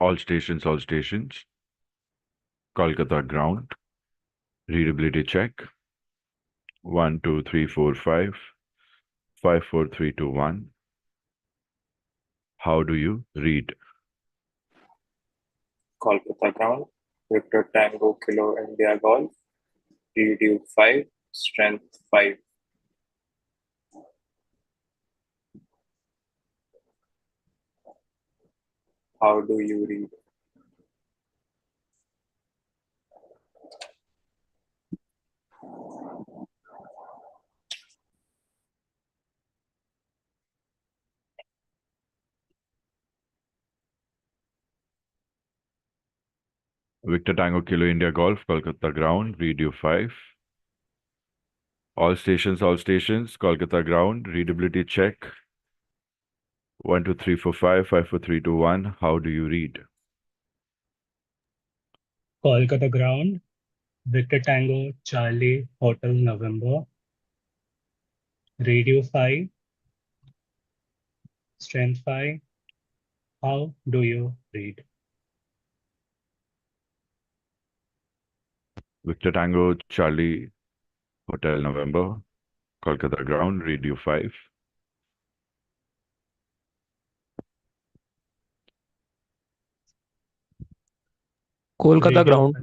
All stations, Kolkata ground. Readability check. 1, 2, 3, 4, 5. 5, 4, 3, 2, 1. How do you read? Kolkata ground, Victor Tango Kilo India Golf, DD 5, strength 5. How do you read? Victor Tango Kilo India Golf, Kolkata ground. Read you 5. All stations, Kolkata ground. Readability check. 1, 2, 3, 4, 5. 5, 4, 3, 2, 1. How do you read? Kolkata ground, Victor Tango, Charlie, Hotel, November. Radio 5, strength 5. How do you read? Victor Tango Charlie Hotel November, Kolkata ground. Read you 5. Kolkata Radio ground,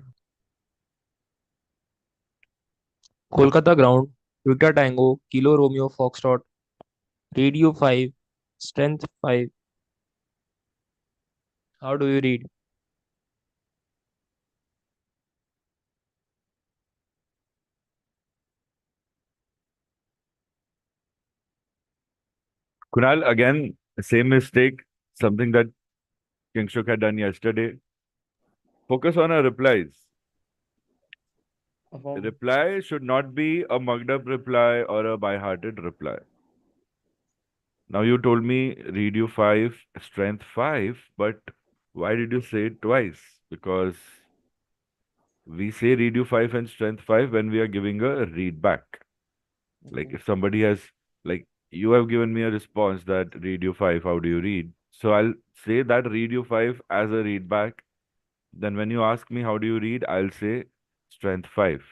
Kolkata ground, Victor Tango, Kilo Romeo Foxtrot, Radio 5, Strength 5. How do you read? Kunal, again, same mistake, something that Kingshuk had done yesterday. Focus on our replies. Reply should not be a mugged up reply or a by-hearted reply. Now you told me read you 5, strength 5, but why did you say it twice? Because we say read you 5 and strength 5 when we are giving a read back. Like if somebody has, like you have given me a response that read you 5, how do you read? So I'll say that read you 5 as a read back. Then when you ask me how do you read, I'll say strength 5.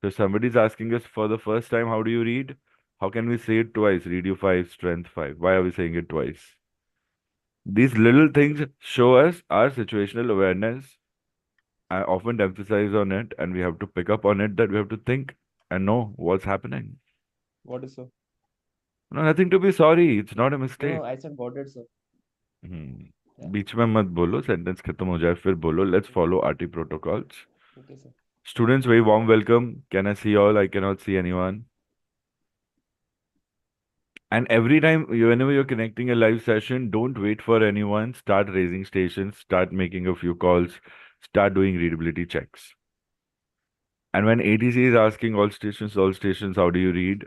So somebody's asking us for the first time, how do you read? How can we say it twice? Read you 5, strength 5. Why are we saying it twice? These little things show us our situational awareness. I often emphasize on it, and we have to pick up on it that we have to think and know what's happening. What is so? No, nothing to be sorry. It's not a mistake. No, I said what is so? बीच में मत बोलो, sentence खत्म हो जाए फिर बोलो. Let's follow RT protocols. Okay, sir. Students, very warm welcome. Can I see all? I cannot see anyone. And every time, whenever you're connecting a live session, don't wait for anyone. Start raising stations, start making a few calls, start doing readability checks. And when ATC is asking all stations, how do you read?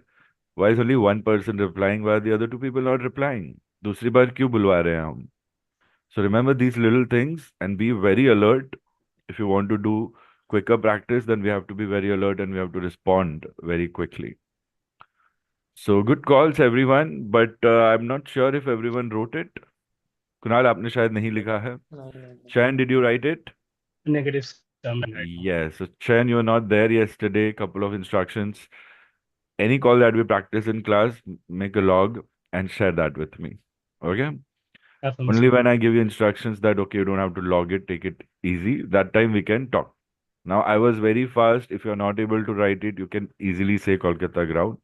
Why is only one person replying? Why are the other two people not replying? दूसरी बार क्यों बुलवा रहे हैं हम? So remember these little things and be very alert. If you want to do quicker practice, then we have to be very alert and we have to respond very quickly. So good calls, everyone. But I'm not sure if everyone wrote it. Kunal, आपने शायद नहीं लिखा है. Chayan, did you write it? Negative sum right now. Yes. So Chayan, you were not there yesterday. Couple of instructions. Any call that we practice in class, make a log and share that with me. Okay? Only when I give you instructions that, okay, you don't have to log it, take it easy. That time we can talk. Now, I was very fast. If you're not able to write it, you can easily say Kolkata ground.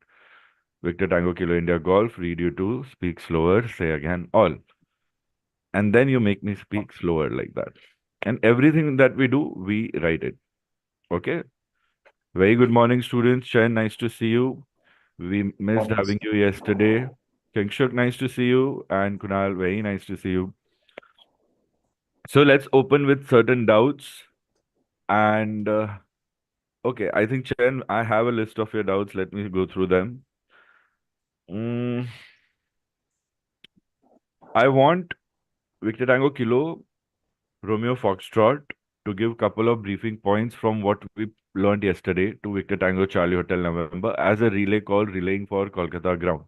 Victor Tango Kilo India Golf, read you two, speak slower, say again all. And then you make me speak slower like that. And everything that we do, we write it. Okay? Very good morning, students. Chen, nice to see you. We missed having you yesterday. Kingshuk, nice to see you. And Kunal, very nice to see you. So let's open with certain doubts. And okay, I think Chen, I have a list of your doubts. Let me go through them. I want Victor Tango Kilo, Romeo Foxtrot to give couple of briefing points from what we learned yesterday to Victor Tango Charlie Hotel November as a relay call relaying for Kolkata ground.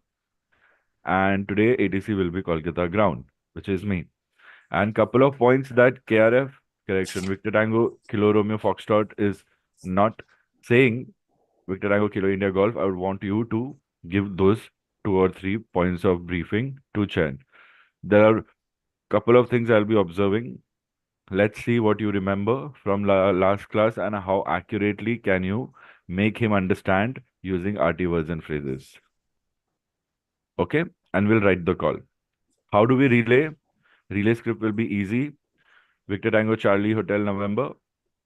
And today ATC will be Kolkata ground, which is me. And couple of points that KRF, correction, Victor Tango Kilo Romeo Foxtrot is not saying Victor Tango Kilo India Golf. I would want you to give those 2 or 3 points of briefing to Chen. There are couple of things I'll be observing. Let's see what you remember from last class and how accurately can you make him understand using RT words and phrases. Okay, and we'll write the call. How do we relay? Relay script will be easy. Victor Tango Charlie Hotel November,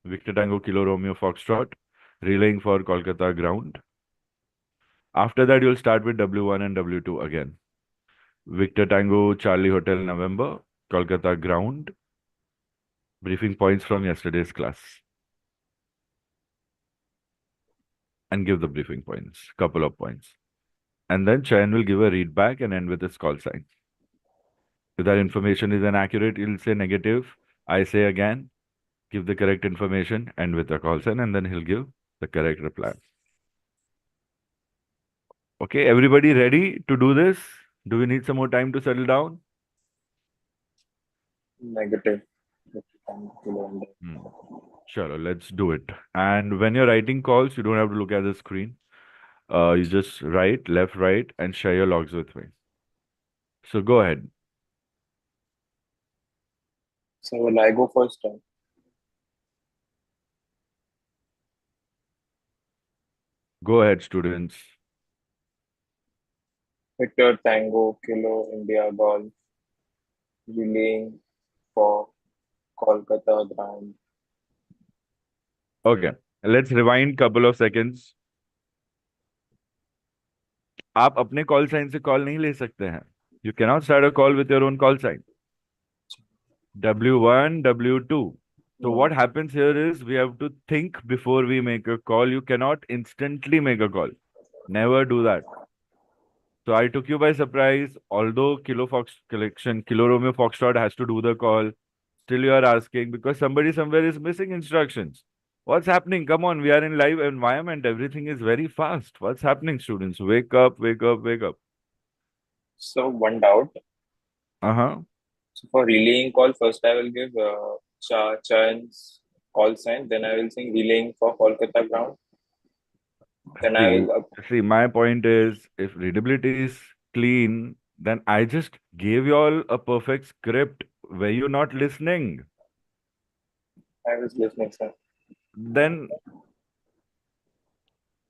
Victor Tango Kilo Romeo Foxtrot, relaying for Kolkata ground. After that, you'll start with W1 and W2 again. Victor Tango Charlie Hotel November, Kolkata ground, briefing points from yesterday's class. And give the briefing points, couple of points. And then Chayan will give a read back and end with his call sign. If that information is inaccurate, he'll say negative. I say again, give the correct information, end with a call sign, and then he'll give the correct reply. Okay, everybody ready to do this? Do we need some more time to settle down? Negative. Kilo India. Sure, let's do it. And when you're writing calls, you don't have to look at the screen. You just write left, right, and share your logs with me. So go ahead. So will I go first? Go ahead, students. Victor Tango Kilo India Golf, relaying for Kolkata ground. Okay, let's rewind couple of seconds. आप अपने call sign से call नहीं ले सकते हैं. You cannot start a call with your own call sign. W1, W2. So what happens here is we have to think before we make a call. You cannot instantly make a call. Never do that. So I took you by surprise. Although Kilo Fox collection, Kilo Romeo Foxtrot has to do the call, still you are asking because somebody somewhere is missing instructions. What's happening? Come on, we are in live environment. Everything is very fast. What's happening, students? Wake up, wake up, wake up. So one doubt. Uh-huh. So for relaying call, first I will give Chan's call sign. Then I will sing relaying for Kolkata ground. Then I will. See, my point is if readability is clean, then I just gave you all a perfect script. Were you not listening? I was listening, sir. Then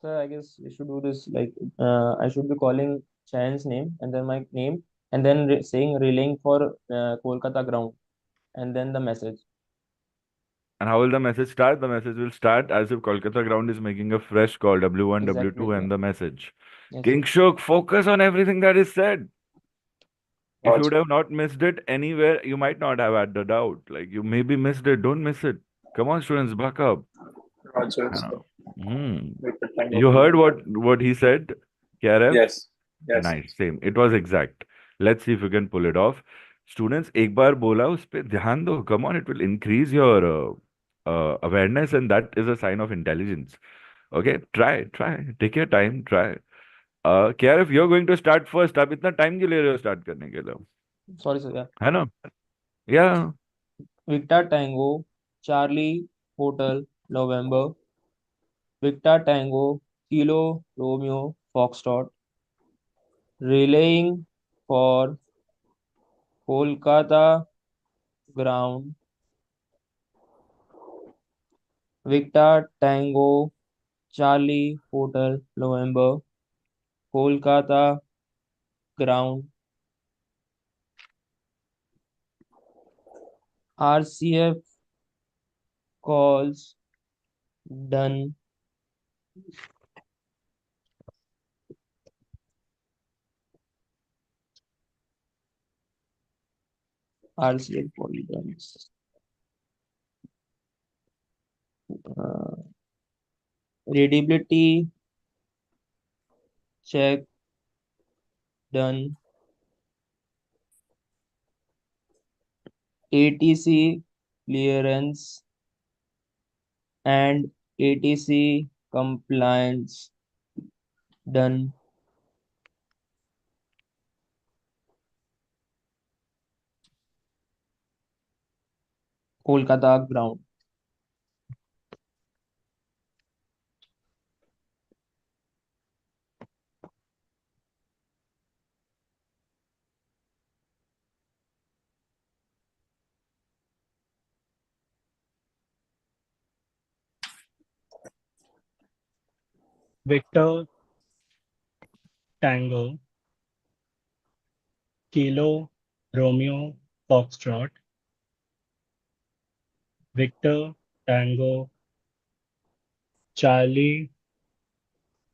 Sir, I guess we should do this like I should be calling Chan's name and then my name and then saying relaying for Kolkata ground and then the message. and how will the message start? The message will start as if Kolkata ground is making a fresh call, W1, Exactly, W2, yeah. and the message. Yes, King Shook, focus on everything that is said. If you would Also, have not missed it anywhere, you might not have had the doubt. Like you maybe missed it. Don't miss it. Come on, students, buck up. also, I know. Hmm. Victor Tango You Kilo heard India. what he said, KRF? Yes. Yes. Nice, same. It was exact. Let's see if you can pull it off. Students, एक बार बोला उस पे ध्यान दो. Come on, it will increase your awareness, and that is a sign of intelligence. Okay, try. Take your time, try. KRF, you're going to start first. आप इतना time क्यों ले रहे हो start करने के लिए? sorry, sir. Yeah. है ना? Yeah. Victor Tango, Charlie Hotel, November. Victor Tango, Kilo Romeo, Foxtrot, relaying for Kolkata ground. Victor Tango, Charlie Hotel, November, Kolkata ground. RCF calls done. RCF call done. Readability check done. ATC clearance and ATC compliance done. Kolkata ground. Victor Tango Kilo Romeo Foxtrot Victor Tango Charlie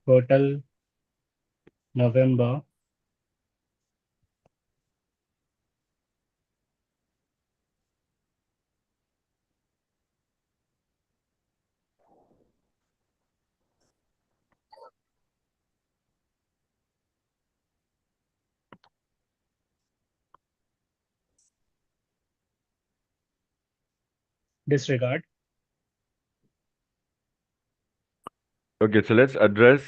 Hotel November disregard. Okay, so let's address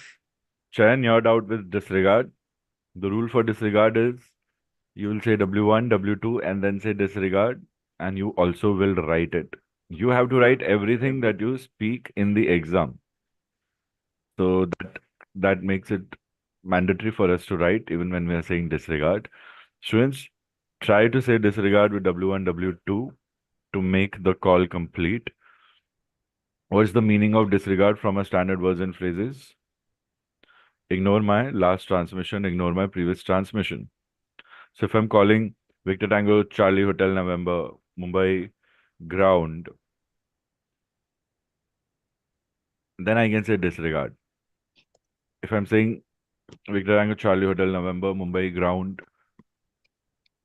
Chayan, you're out with disregard. The rule for disregard is you will say W1, W2, and then say disregard, and you also will write it. You have to write everything that you speak in the exam. So that makes it mandatory for us to write even when we are saying disregard. Students, try to say disregard with W1, W2 to make the call complete. What's the meaning of disregard from a standard words and phrases? Ignore my last transmission, ignore my previous transmission. So if I'm calling Victor Tango Charlie Hotel November Mumbai ground, then I can say disregard. If I'm saying Victor Tango Charlie Hotel November Mumbai ground,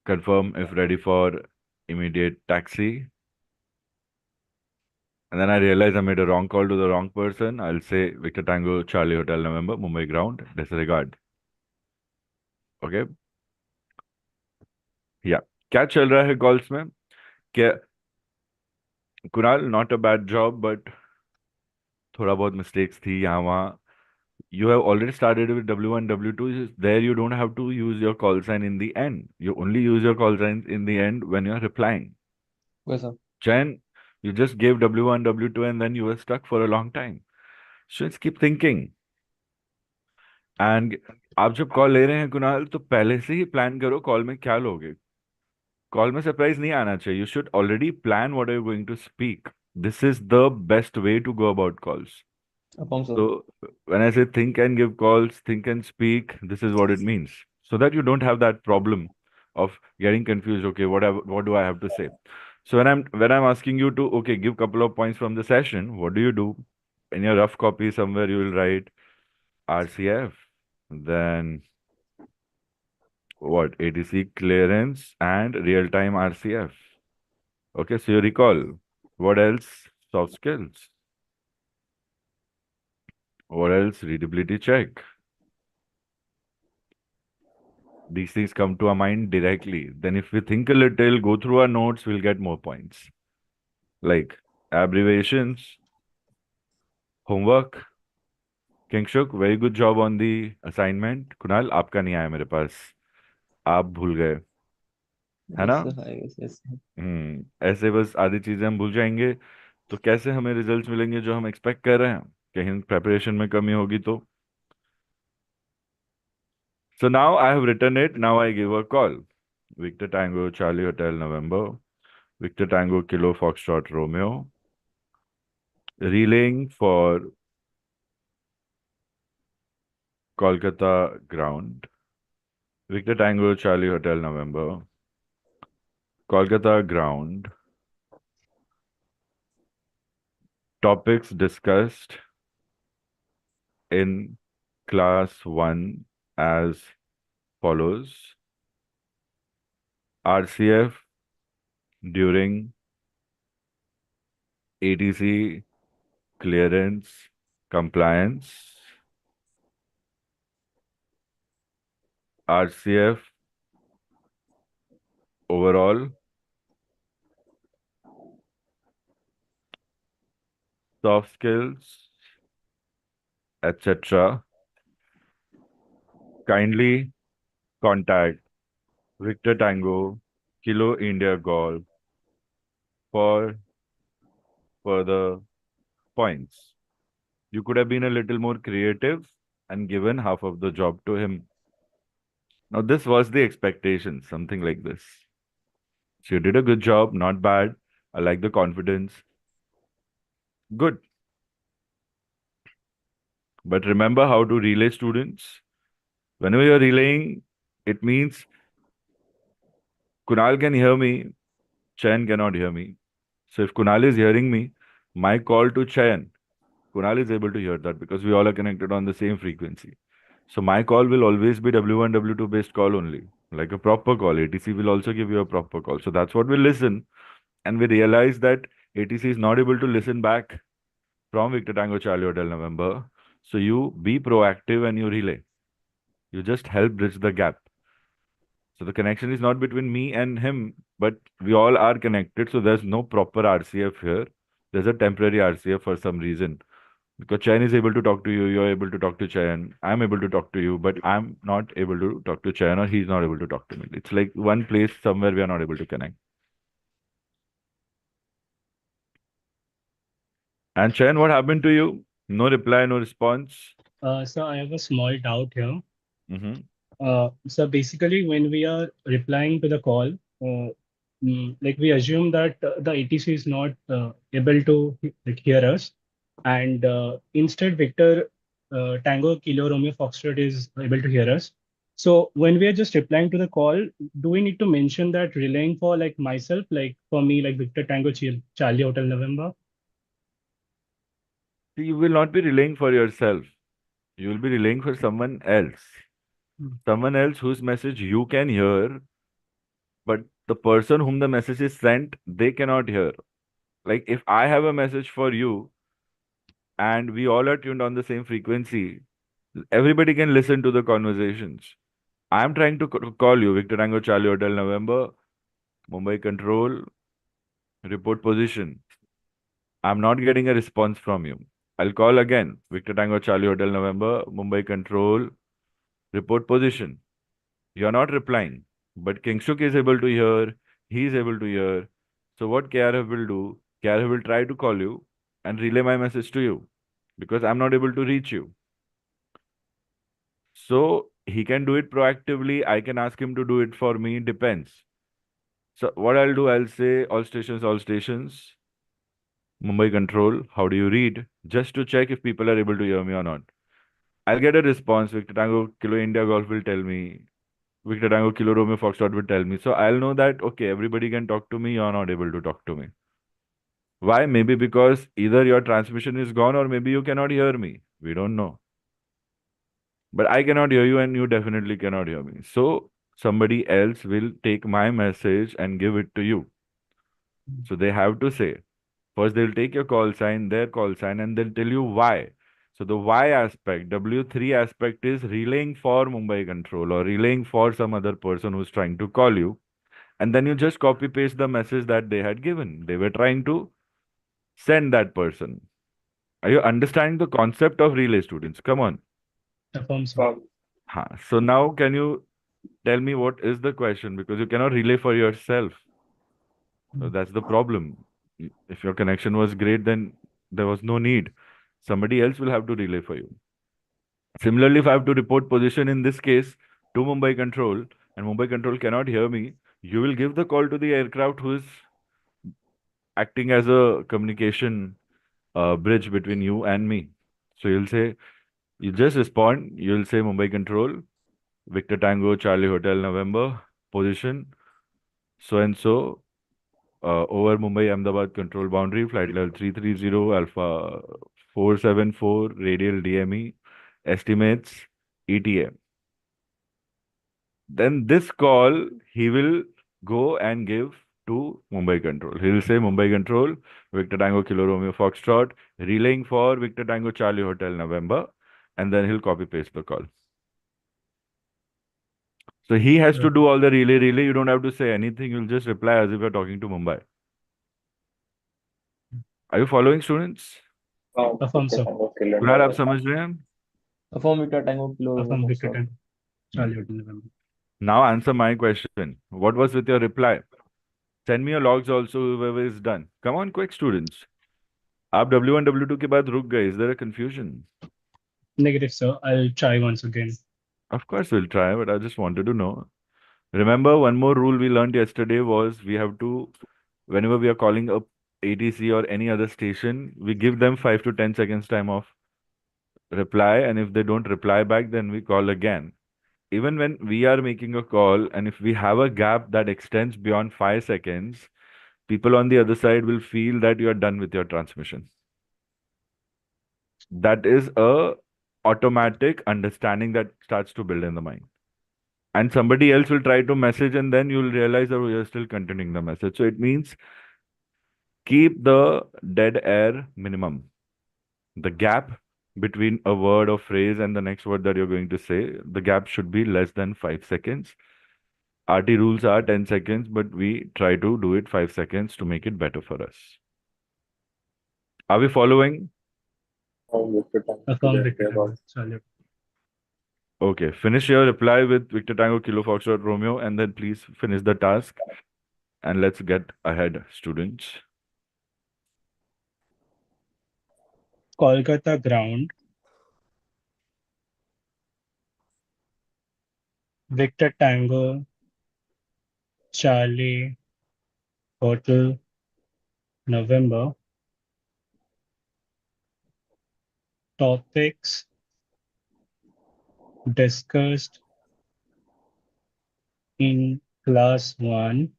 confirm if ready for immediate taxi. And then I realize I made a wrong call to the wrong person. I'll say Victor Tango Charlie Hotel November Mumbai ground, disregard. Okay. Yeah. क्या चल रहा है calls में? क्या Kunal, not a bad job but थोड़ा बहुत mistakes थी यहाँ वहाँ. You have already started with W1, W2. There you don't have to use your call sign in the end. You only use your call signs in the end when you're replying. Yes, sir. Chen, you just gave W1, W2 and then you were stuck for a long time. So let's keep thinking. And आप जब call ले रहे हैं कुणाल तो पहले से ही plan करो call में क्या लोगे. कॉल में सरप्राइज नहीं आना चाहिए. You should already plan what are you going to speak. This is the best way to go about calls. Sir. So when I say think and give calls, think and speak, this is what it means. So that you don't have that problem of getting confused. Okay, what do I have to say? So when I'm asking you to okay give couple of points from the session, what do you do? In your rough copy somewhere you will write RCF, then what ATC clearance and real time RCF. Okay, so you recall. What else? Soft skills. What else? Readability check. These things come to our mind directly. Then if we think a little, go through our notes, we'll get more points. Like abbreviations, homework. Kingshuk, very good job on the assignment. Kunal, आपका नहीं आया मेरे पास. आप भूल गए, है ना? Yes, sir. I guess, yes, sir. ऐसे बस आधी चीजें हम भूल जाएंगे तो कैसे हमें रिजल्ट्स मिलेंगे जो हम एक्सपेक्ट कर रहे हैं. कहीं प्रेपरेशन में कमी होगी तो. So now I have written it. Now I give a call. Victor Tango Charlie Hotel November. Victor Tango Kilo Foxtrot Romeo. Relaying for Kolkata ground. Victor Tango Charlie Hotel November. Kolkata ground. Topics discussed in class 1 as follows. RCF during ATC clearance compliance. RCF overall. Soft skills, etc. Kindly contact Victor Tango Kilo India Golf for further points. You could have been a little more creative and given half of the job to him. Now, this was the expectation, something like this. So you did a good job, not bad. I like the confidence. Good. But remember how to relay, students. Whenever you're relaying, it means Kunal can hear me, Chayan cannot hear me. So if Kunal is hearing me, my call to Chayan, Kunal is able to hear that because we all are connected on the same frequency. So my call will always be W1, W2 based call only, like a proper call. ATC will also give you a proper call. So that's what we listen. And we realize that ATC is not able to listen back from Victor Tango Charlie Hotel November. So you be proactive and you relay. You just help bridge the gap. So the connection is not between me and him, but we all are connected. So there's no proper RCF here. There's a temporary RCF for some reason. Because Chayan is able to talk to you, you're able to talk to Chayan, I'm able to talk to you, but I'm not able to talk to Chayan or he's not able to talk to me. It's like one place somewhere we are not able to connect. And Chayan, what happened to you? No reply, no response. So I have a small doubt here. Mm-hmm. So basically, when we are replying to the call, like we assume that the ATC is not able to like, hear us, and instead Victor Tango Kilo Romeo Foxtrot is able to hear us. So when we are just replying to the call, do we need to mention that relaying for like myself, like for me, like Victor Tango Charlie Hotel November? See, you will not be relaying for yourself. You will be relaying for someone else. Someone else whose message you can hear, but the person whom the message is sent, they cannot hear. Like if I have a message for you and we all are tuned on the same frequency, everybody can listen to the conversations. I'm trying to call you, Victor Tango Charlie Hotel November, Mumbai Control, report position. I'm not getting a response from you. I'll call again, Victor Tango Charlie Hotel November, Mumbai Control, report position. You're not replying, but Kingshuk is able to hear, he is able to hear. So what KRF will do, KRF will try to call you and relay my message to you because I'm not able to reach you. So he can do it proactively. I can ask him to do it for me. Depends. So what I'll do, I'll say all stations, Mumbai Control, how do you read? Just to check if people are able to hear me or not. I'll get a response. Victor Tango Kilo India Golf will tell me. Victor Tango Kilo Romeo Foxtrot will tell me. So I'll know that, okay, everybody can talk to me. You're not able to talk to me. Why? Maybe because either your transmission is gone or maybe you cannot hear me. We don't know. But I cannot hear you and you definitely cannot hear me. So somebody else will take my message and give it to you. So they have to say, first they'll take your call sign, their call sign, and they'll tell you why. So the why aspect, W3 aspect is relaying for Mumbai Control or relaying for some other person who's trying to call you. And then you just copy paste the message that they had given. They were trying to send that person. Are you understanding the concept of relay, students? Come on. Affirm, sir. So now can you tell me what is the question? Because you cannot relay for yourself. So that's the problem. If your connection was great, then there was no need. Somebody else will have to relay for you. Similarly, if I have to report position in this case to Mumbai Control and Mumbai Control cannot hear me, you will give the call to the aircraft who is acting as a communication bridge between you and me. So you'll say, you just respond, you'll say Mumbai Control, Victor Tango, Charlie Hotel, November, position, so and so, over Mumbai Ahmedabad control boundary, flight level 330, Alpha 474, radial DME, estimates, ETA. Then this call he will go and give to Mumbai Control. He will say Mumbai Control, Victor Tango Kilo Romeo Foxtrot, relaying for Victor Tango Charlie Hotel November, and then he'll copy paste the call. So he has to do all the relay. You don't have to say anything. You'll just reply as if you're talking to Mumbai. Are you following, students? Affirm, sir. Kunal आप समझ रहे हैं? Affirm Victor Tango Kilo Affirm Romeo Victor Foxtrot. Tango Charlie Hotel November. Now answer my question. What was with your reply? Send me your logs also, whoever is done. Come on, quick, students. आप W1 W2 के बाद रुक गए. Is there a confusion? Negative, sir. I'll try once again. Of course we'll try, but I just wanted to know. Remember, one more rule we learned yesterday was we have to, whenever we are calling up ATC or any other station, we give them 5 to 10 seconds time of reply, and if they don't reply back, then we call again. Even when we are making a call, and if we have a gap that extends beyond 5 seconds, people on the other side will feel that you are done with your transmission. That is a automatic understanding that starts to build in the mind. And somebody else will try to message, and then you'll realize that you're still continuing the message. So it means keep the dead air minimum. The gap between a word or phrase and the next word that you're going to say, the gap should be less than 5 seconds. RT rules are 10 seconds, but we try to do it 5 seconds to make it better for us. Are we following? Affirm, Victor Tango. Solid. Okay, finish your reply with Victor Tango Kilo Foxtrot Romeo, and then please finish the task. And let's get ahead, students. Kolkata ground. Victor Tango, Charlie, Hotel, November. Topics discussed in class 1.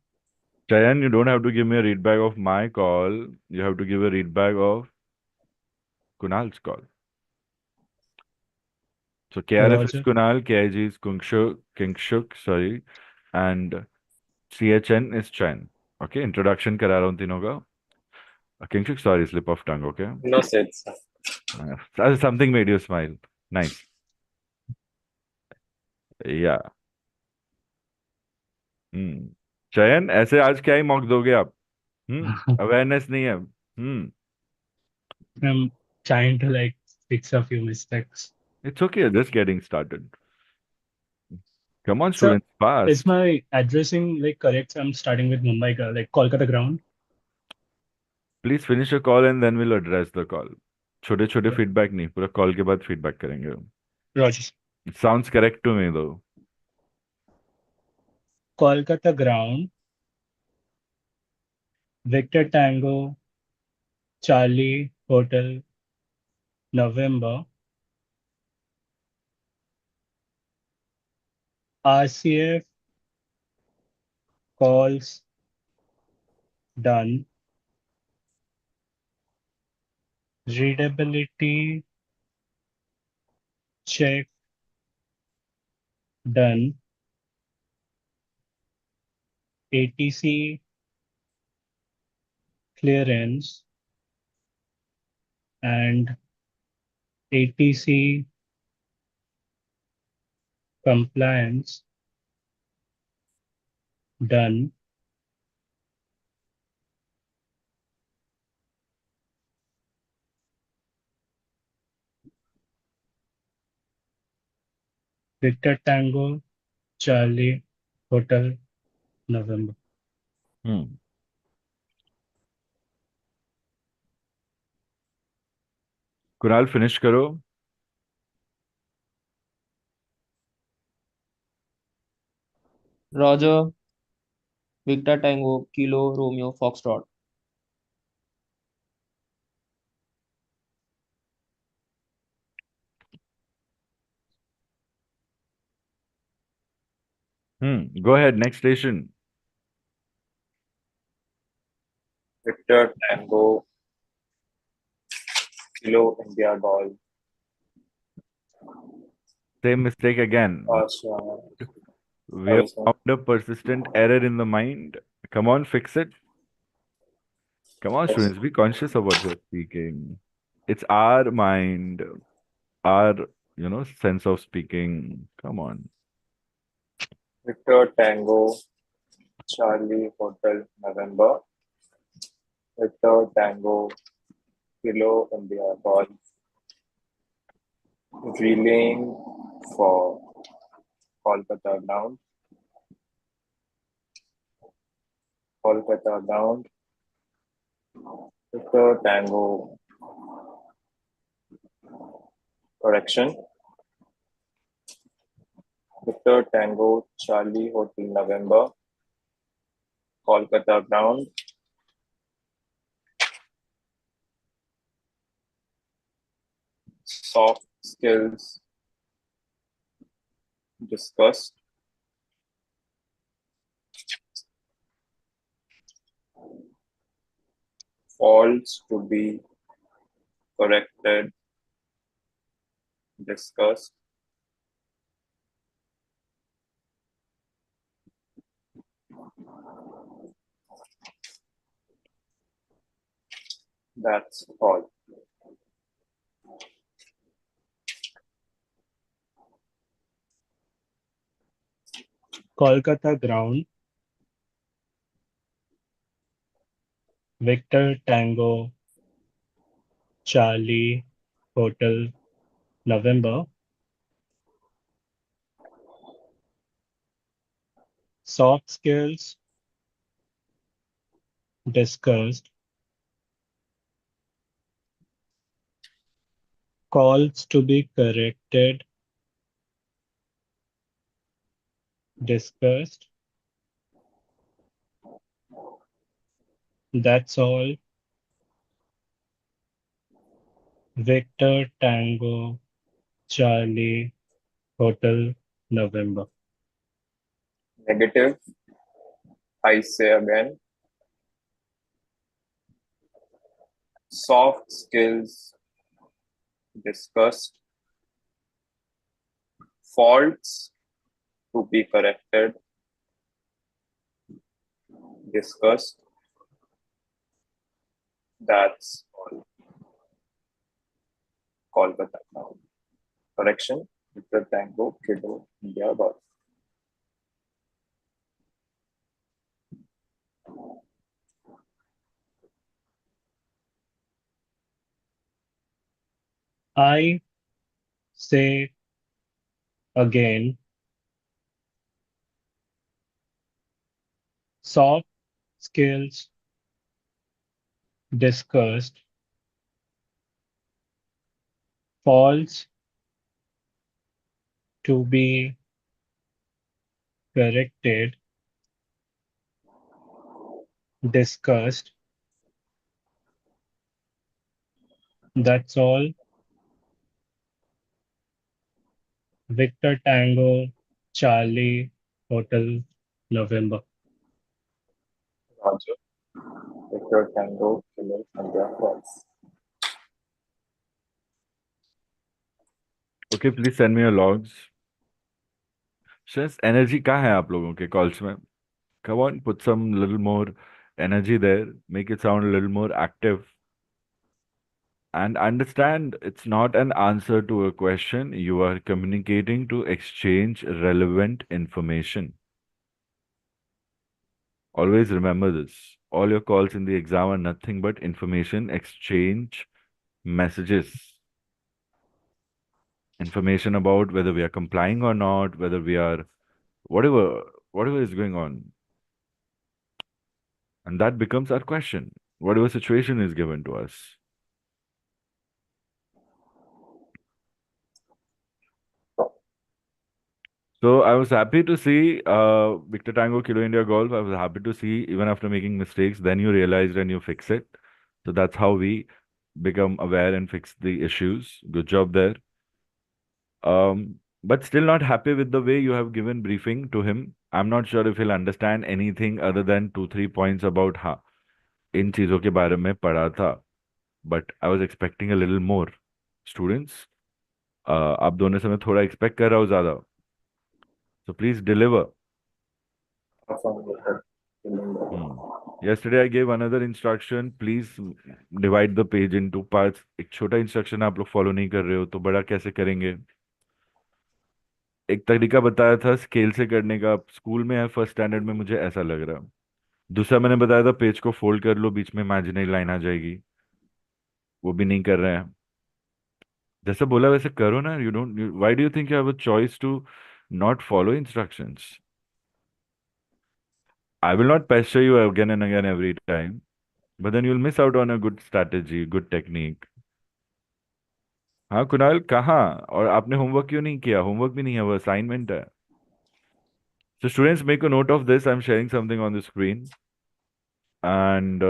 Chayan, you don't have to give me a readback of my call. You have to give a readback of Kunal's call. So KRF is Roger. Kunal, KIG is Kingshuk, sorry, and CHN is Chayan. Okay, introduction करा रहा हूँ तीनों का. Kingshuk, sorry, slip of tongue, okay? No sense. Something made you smile. Nice. Yeah. चयन ऐसे आज क्या ही mock दोगे आप? अवेयरनेस नहीं है. I'm trying to like fix a few mistakes. It's okay, just getting started. Come on, So, students, fast. is my addressing like correct? I'm starting with Mumbai, like Kolkata ground. Please finish your call and then we'll address the call. छोटे छोटे feedback नहीं, पूरा call के बाद feedback करेंगे. Roger. It sounds correct to me though. Kolkata ground. Victor Tango, Charlie Hotel, November. RCF calls done. Readability check done. ATC clearance and ATC compliance done. Victor Tango, Charlie Hotel, November. Kunal finish करो. Roger, Victor Tango, Kilo, Romeo, Foxtrot. Go ahead, next station. Victor Tango Kilo India Golf. Same mistake again. We have found a persistent error in the mind. Come on, fix it. Come on, students, be conscious of what you're speaking. It's our mind, our, sense of speaking. Come on. Victor Tango Charlie Hotel November. Victor Tango Kilo India Golf. Relaying for Kolkata ground. Kolkata ground. Victor Tango Correction. Victor Tango Charlie Hotel November, Kolkata ground. Soft skills discussed. Faults to be corrected, discussed. That's all. Kolkata ground, Victor Tango Charlie Hotel November, soft skills discussed, calls to be corrected discussed. That's all. Victor Tango Charlie Hotel November. Negative. I say again. Soft skills discussed. Faults to be corrected, discussed. That's all. Kolkata ground. Correction. Victor Tango Kilo India Golf. I say again, soft skills discussed, faults to be corrected, discussed. That's all. Victor Tango Charlie Hotel November. Roger. Victor Tango Kilo India Golf. Okay, please send me your logs. Stress energy कहाँ है आप लोगों के calls में? Come on, put some little more energy there. Make it sound a little more active. And understand it's not an answer to a question. You are communicating to exchange relevant information. Always remember this. All your calls in the exam are nothing but information exchange messages. Information about whether we are complying or not, whether we are whatever is going on. And that becomes our question. Whatever situation is given to us. So I was happy to see Victor Tango Kilo India Golf. I was happy to see even after making mistakes, then you realized and you fix it. So that's how we become aware and fix the issues. Good job there. But still not happy with the way you have given briefing to him. I'm not sure if he'll understand anything other than 2-3 points about हाँ इन चीजों के बारे में पढ़ा था. But I was expecting a little more. Students, आप दोनों से मैं थोड़ा expect कर रहा हूँ ज़्यादा. So please deliver. Yesterday I gave another instruction. Please divide the page into parts. एक छोटा instruction आप लोग follow नहीं कर रहे हो तो बड़ा कैसे करेंगे? एक तरीका बताया था स्केल से करने का. स्कूल में है फर्स्ट स्टैंडर्ड में, मुझे ऐसा लग रहा. दूसरा मैंने बताया था पेज को फोल्ड कर लो, बीच में इमेजिनरी लाइन आ जाएगी. वो भी नहीं कर रहे हैं. जैसे बोला वैसे करो ना. You don't, why do you think you have a choice to not follow instructions? I will not pester you again and again every time, but then you'll miss out on a good strategy, good technique. हाँ कुणाल, कहाँ? और आपने homework क्यों नहीं किया? Homework भी नहीं है, वो असाइनमेंट है. So students, make a note of this. I'm sharing something on the screen, and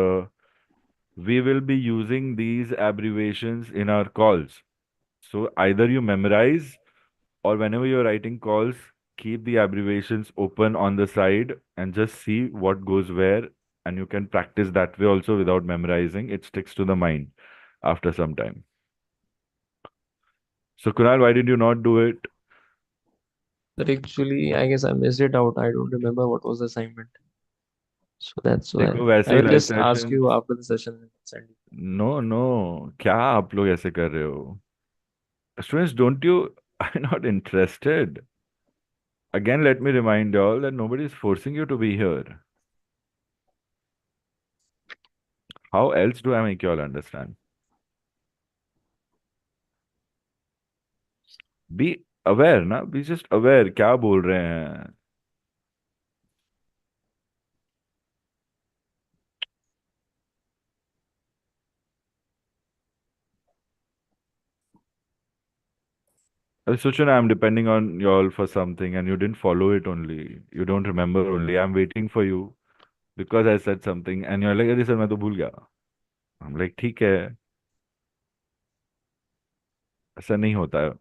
we will be using these abbreviations in our calls. So either you memorize, or whenever you're writing calls, keep the abbreviations open on the side and just see what goes where, and you can practice that way also without memorizing. It sticks to the mind after some time. So Kunal, why did you not do it? But actually, I guess I missed it out. I don't remember what was the assignment. So that's why देखो वैसे I ही will live just ask sessions. you after the session and send you. No no, क्या आप लोग ऐसे कर रहे हो? Students, don't you are not interested? Again, let me remind y'all that nobody is forcing you to be here. How else do I make y'all understand? Be aware ना, be just aware क्या बोल रहे हैं. अभी सोचो ना, I'm depending on y'all for something and you didn't follow it only. You don't remember only. I'm waiting for you because I said something and you're like, अरे sir मैं तो भूल गया. I'm like, ठीक है, ऐसा नहीं होता है.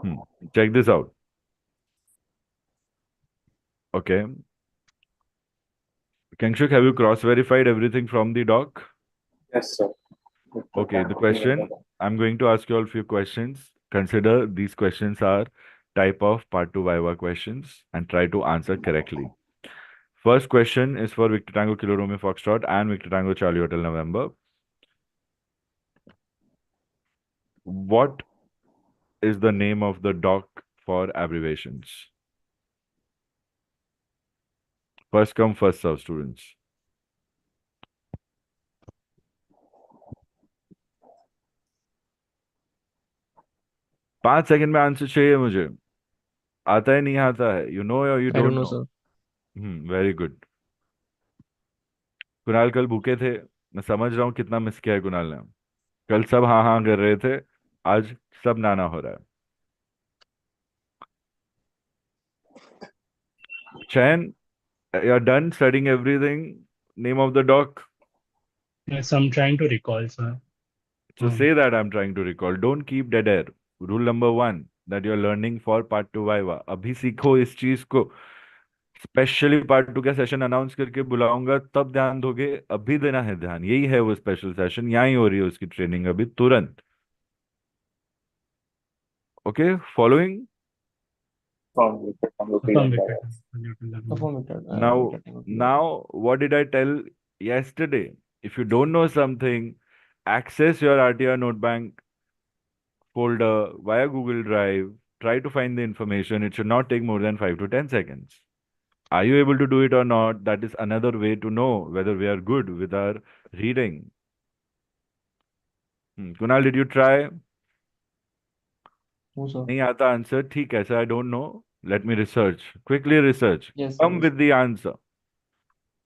Hmm. Check this out. Okay. Kangshuk, have you cross-verified everything from the doc? Yes, sir. Okay, the question, I'm going to ask you all a few questions. Consider these questions are type of part 2 Viva questions and try to answer correctly. First question is for Victor Tango Kilo Romeo Foxtrot and Victor Tango Charlie Hotel November. What is the name of the doc for abbreviations? First come, first serve, students. 5 second में answer चाहिए मुझे. आता है नहीं आता है? You know or you I don't don't know, know? sir. Very good. Kunal कल भूखे थे. मैं समझ रहा हूँ कितना मिस किया है कुणाल ने. कल सब हाँ हाँ कर रहे थे, आज सब नाना हो रहा है. चैन, you're done studying everything. Name of the doc. Yes, I'm trying to recall, sir. So say that I'm trying to recall. Don't keep dead air. Rule number 1 that you're learning for part 2 Viva. अभी सीखो इस चीज को. Specially part 2 का session announce करके बुलाऊंगा तब ध्यान दोगे. अभी देना है ध्यान. यही है वो स्पेशल सेशन. यहाँ ही हो रही है उसकी ट्रेनिंग अभी तुरंत. Okay, following. Affirm Victor. Perform it. Now, Okay. now, what did I tell yesterday? If you don't know something, access your RTR note bank folder via Google Drive. Try to find the information. It should not take more than 5 to 10 seconds. Are you able to do it or not? That is another way to know whether we are good with our reading. Kunal, did you try? No, sir. नहीं आता answer. ठीक है sir, I don't know. Let me research. Quickly research. Yes, Come yes. with the answer.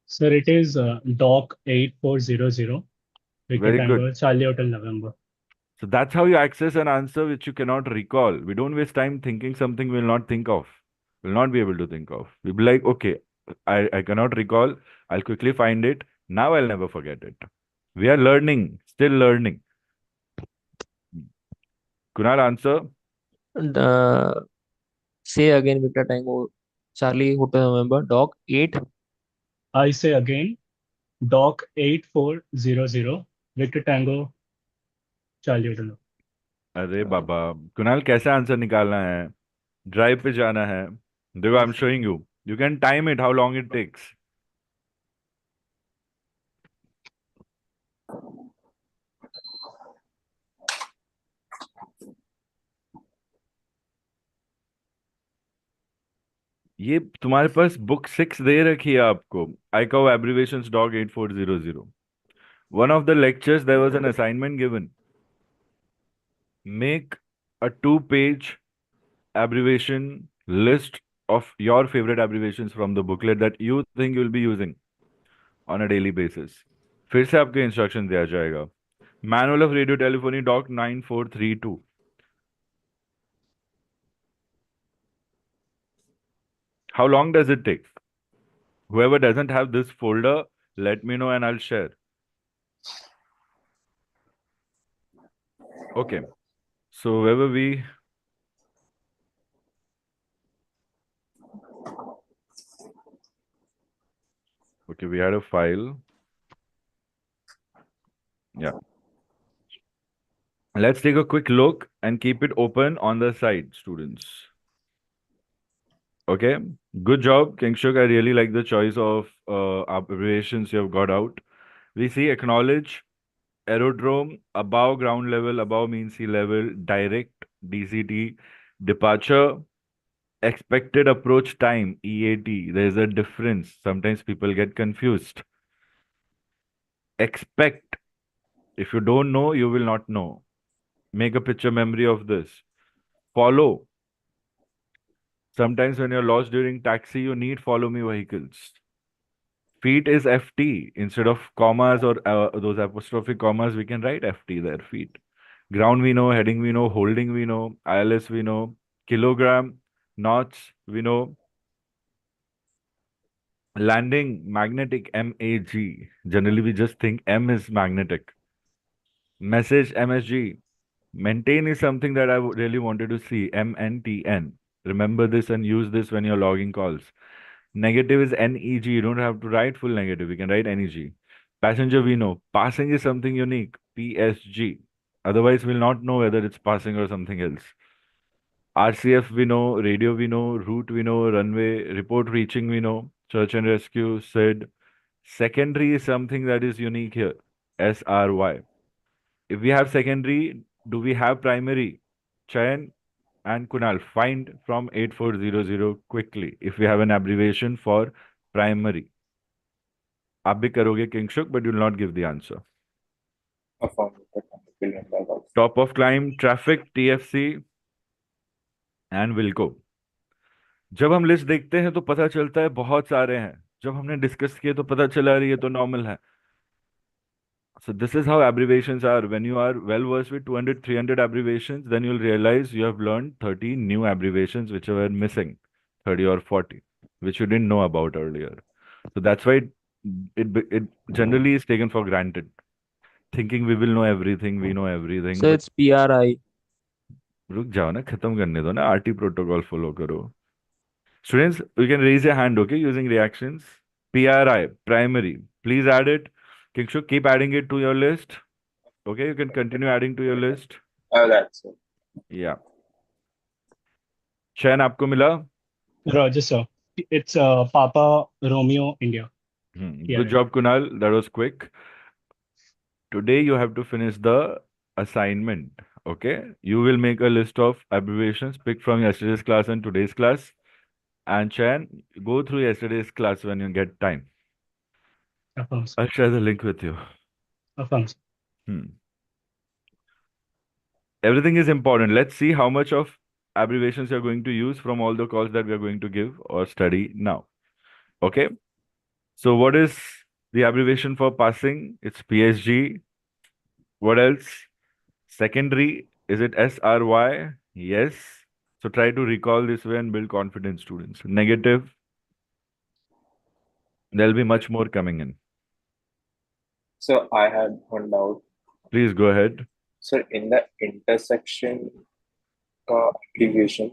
Sir, it is Doc 8400, Victor Very good. Tango, Charlie Hotel November. So that's how you access an answer which you cannot recall. We don't waste time thinking something we'll not think of. We'll not be able to think of. We'll be like, okay, I cannot recall. I'll quickly find it. Now I'll never forget it. We are learning, still learning. Kunal, answer. And, say again, Victor Tango, Charlie Hotel November, Dog 8. I say again, Doc 8400, Victor Tango, Charlie Hotel November. अरे बाबा, कुणाल कैसे answer निकालना है? Drive पे जाना है. देखो, I am showing you. You can time it how long it takes. ये तुम्हारे पास बुक 6 दे रखी है आपको. iCATS abbreviations dog 8400. One of the lectures there was an assignment given. Make a 2-page abbreviation list of your favorite abbreviations from the booklet that you think you'll be using on a daily basis. फिर से आपको instruction दिया जाएगा. Manual of Radio Telephony Doc 9432. How long does it take? Whoever doesn't have this folder, let me know and I'll share. Okay. So wherever we okay, we had a file. Yeah. Let's take a quick look and keep it open on the side, students. Okay. Good job, Kingshuk. I really like the choice of abbreviations you have got out. We see acknowledge, aerodrome, above ground level, above means sea level, direct, DCT, departure, expected approach time, EAT. There's a difference. Sometimes people get confused. Expect. If you don't know, you will not know. Make a picture memory of this. Follow. Sometimes when you're lost during taxi, you need follow me vehicles. Feet is FT. Instead of commas or those apostrophe commas, we can write FT there, feet. Ground we know, heading we know, holding we know, ILS we know, kilogram, knots we know, landing, magnetic, MAG. Generally, we just think M is magnetic. Message, MSG. Maintain is something that I really wanted to see, MNTN. Remember this and use this when you're logging calls. Negative is NEG. You don't have to write full negative. You can write NEG. Passenger, we know. Passing is something unique, PSG. Otherwise, we'll not know whether it's passing or something else. RCF, we know. Radio, we know. Route, we know. Runway. Report reaching, we know. Search and rescue, SID. Secondary is something that is unique here, SRY. If we have secondary, do we have primary? Chayan and Kunal, find from 8400 quickly if we have an abbreviation for primary. आप भी करोगे Kingshuk, but you will not give the answer. Top of climb, traffic, TFC and Wilco. जब हम list देखते हैं तो पता चलता है बहुत सारे हैं. जब हमने डिस्कस किए तो पता चला ये तो नॉर्मल है. So this is how abbreviations are. When you are well versed with 200, 300 abbreviations, then you'll realize you have learned 30 new abbreviations which were missing, 30 or 40, which you didn't know about earlier. So that's why it generally is taken for granted, thinking we will know everything, we know everything. So But it's PRI. रुक जाओ ना, खत्म करने दो ना, RT protocol follow करो. Students, you can raise your hand, okay, using reactions. PRI, primary. Please add it. Kingshuk, keep adding it to your list. Okay, you can continue adding to your list. That's it. Yeah. Chayan, आपको मिला? Roger, sir. It's Papa Romeo India. Good job, Kunal. That was quick. Today you have to finish the assignment. Okay. You will make a list of abbreviations picked from yesterday's class and today's class. And Chayan, go through yesterday's class when you get time. Affirms. I'll share the link with you. Affirms. Everything is important. Let's see how much of abbreviations you're going to use from all the calls that we are going to give or study now. Okay. So what is the abbreviation for passing? It's PSG. What else? Secondary. Is it SRY? Yes. So try to recall this way and build confidence, students. Negative. There'll be much more coming in. So I had one doubt. Please go ahead. So in the intersection abbreviation,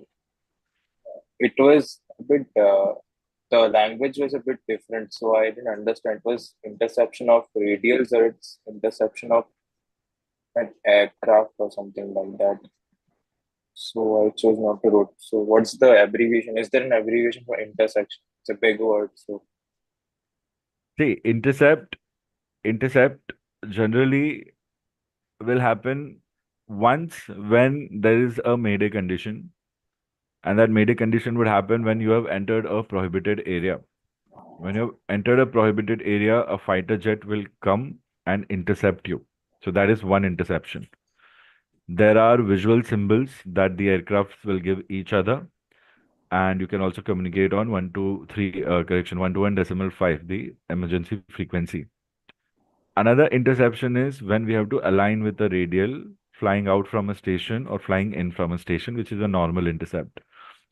it was a bit, the language was a bit different. So I didn't understand. It was interception of radials or it's interception of an aircraft or something like that. So I chose not to write. So what's the abbreviation? Is there an abbreviation for intersection? It's a big word. So see, intercept generally will happen once when there is a mayday condition, and that mayday condition would happen when you have entered a prohibited area. When you have entered a prohibited area, a fighter jet will come and intercept you. So that is one interception. There are visual symbols that the aircrafts will give each other, and you can also communicate on 123 121.5, the emergency frequency. Another interception is when we have to align with a radial flying out from a station or flying in from a station, which is a normal intercept.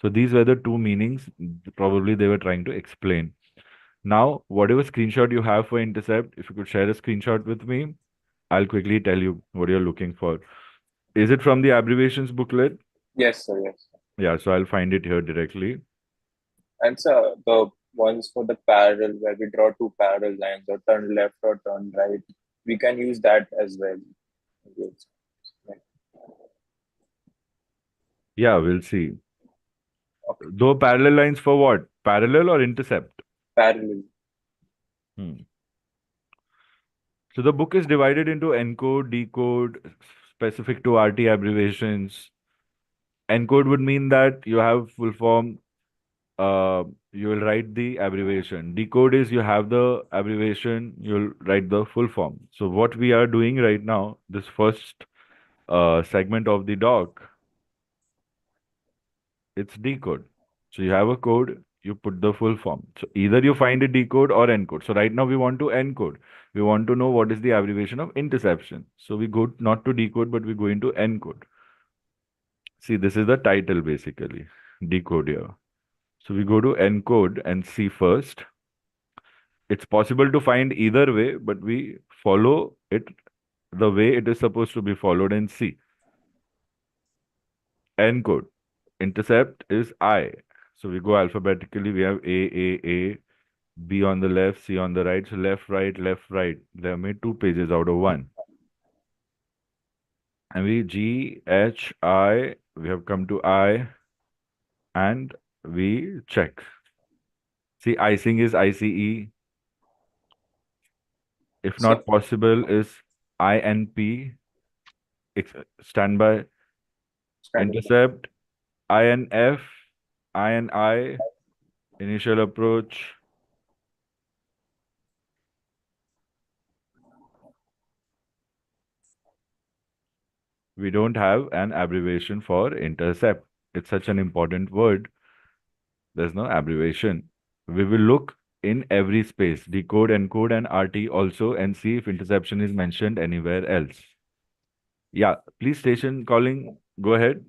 So these were the two meanings probably they were trying to explain. Now, whatever screenshot you have for intercept, if you could share a screenshot with me, I'll quickly tell you what you're looking for. Is it from the abbreviations booklet? Yes, sir. Yes. Yeah, so I'll find it here directly. And sir, the ones for the parallel where we draw two parallel lines or turn left or turn right, we can use that as well. Yes. Yeah, we'll see. Okay. Though parallel lines for what? Parallel or intercept? Parallel. Hmm. So the book is divided into encode, decode, specific to RT abbreviations. Encode would mean that you have full form, you will write the abbreviation. Decode is you have the abbreviation, you'll write the full form. So what we are doing right now, this first segment of the doc, it's decode. So you have a code, you put the full form. So either you find a decode or encode. So right now we want to encode. We want to know what is the abbreviation of interception. So we go not to decode, but we go into encode. See, this is the title basically, decode here. So we go to encode and see first. It's possible to find either way, but we follow it the way it is supposed to be followed in C. Encode. Intercept is I. So we go alphabetically. We have A, B on the left, C on the right. So left, right, left, right. They have made 2 pages out of 1. And we G, H, I. We have come to I. And we check. See, icing is ICE. If So, not possible, is INP. Standby. standard. Intercept. INF. INI. Initial approach. We don't have an abbreviation for intercept. It's such an important word. There's no abbreviation. We will look in every space, decode, encode, and RT also, and see if interception is mentioned anywhere else. Yeah, please station calling. Go ahead.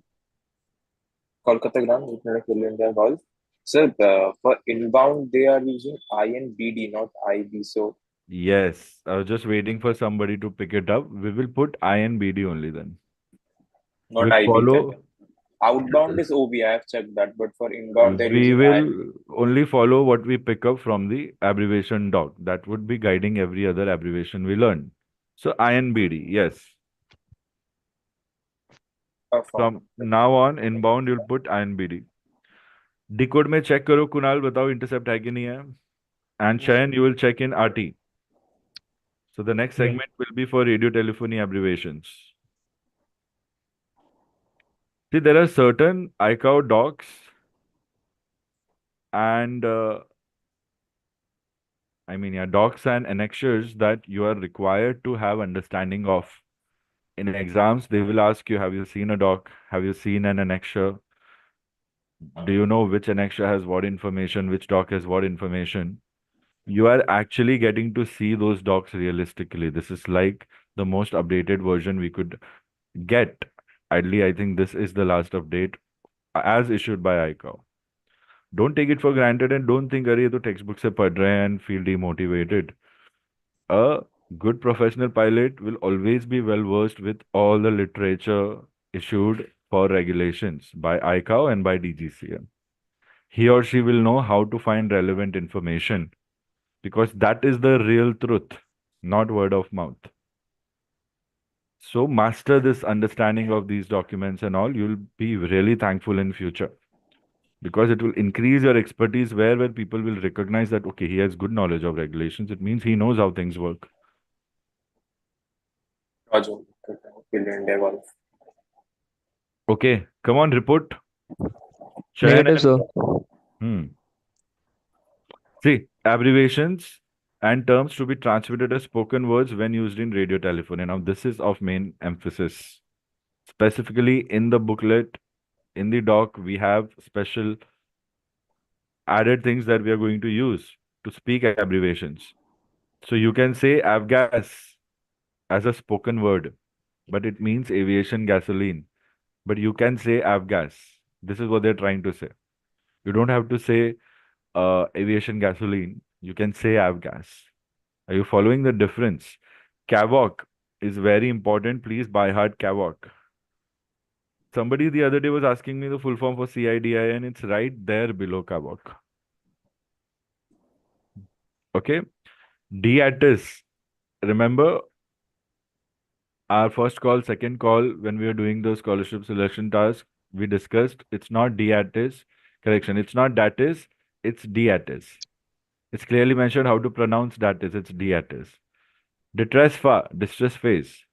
Kolkata Gram, Lieutenant India Golf. Sir, for inbound, they are using INBD, not IB. So, Yes, I was just waiting for somebody to pick it up. We will put INBD only then. not We'll IB. follow. Outbound is OB. I have checked that. But for inbound, they're We using will INBD. only follow what we pick up from the abbreviation doc. That would be guiding every other abbreviation we learn. So INBD, yes. From now on, inbound, you'll put INBD. Decode में check करो कुणाल बताओ intercept है कि नहीं है. And Shayan, you will check in RT. So the next Yeah. segment will be for radio telephony abbreviations. See, there are certain iCAO docs and docs and annexures that you are required to have understanding of. In exams, they will ask you, have you seen a doc? Have you seen an annexure? Do you know which annexure has what information, which doc has what information? You are actually getting to see those docs realistically. This is like the most updated version we could get. Ideally, I think this is the last update as issued by iCAO. Don't take it for granted and don't think, अरे ये तो textbook से पढ़ रहे हैं and feel demotivated. A good professional pilot will always be well versed with all the literature issued for regulations by iCAO and by DGCM. He or she will know how to find relevant information because that is the real truth, not word of mouth. So master this understanding of these documents and all, you'll be really thankful in future because it will increase your expertise where people will recognize that, okay, he has good knowledge of regulations. It means he knows how things work. Roger. India Golf. Okay, come on, report. Negative, sir. See, abbreviations and terms to be transmitted as spoken words when used in radio telephony. Now, this is of main emphasis. Specifically in the booklet, in the doc, we have special added things that we are going to use to speak abbreviations. So you can say avgas as a spoken word, but it means aviation gasoline. But you can say avgas. This is what they're trying to say. You don't have to say aviation gasoline. You can say avgas. Are you following the difference? Kavok is very important. Please by heart Kavok. Somebody the other day was asking me the full form for CIDI, and it's right there below Kavok. Okay. DATIS. Remember our first call, second call, when we were doing the scholarship selection task, we discussed it's not DATIS. Correction. It's not DATIS. It's DATIS. It's clearly mentioned how to pronounce DATIS. It's DATIS. Distress phase.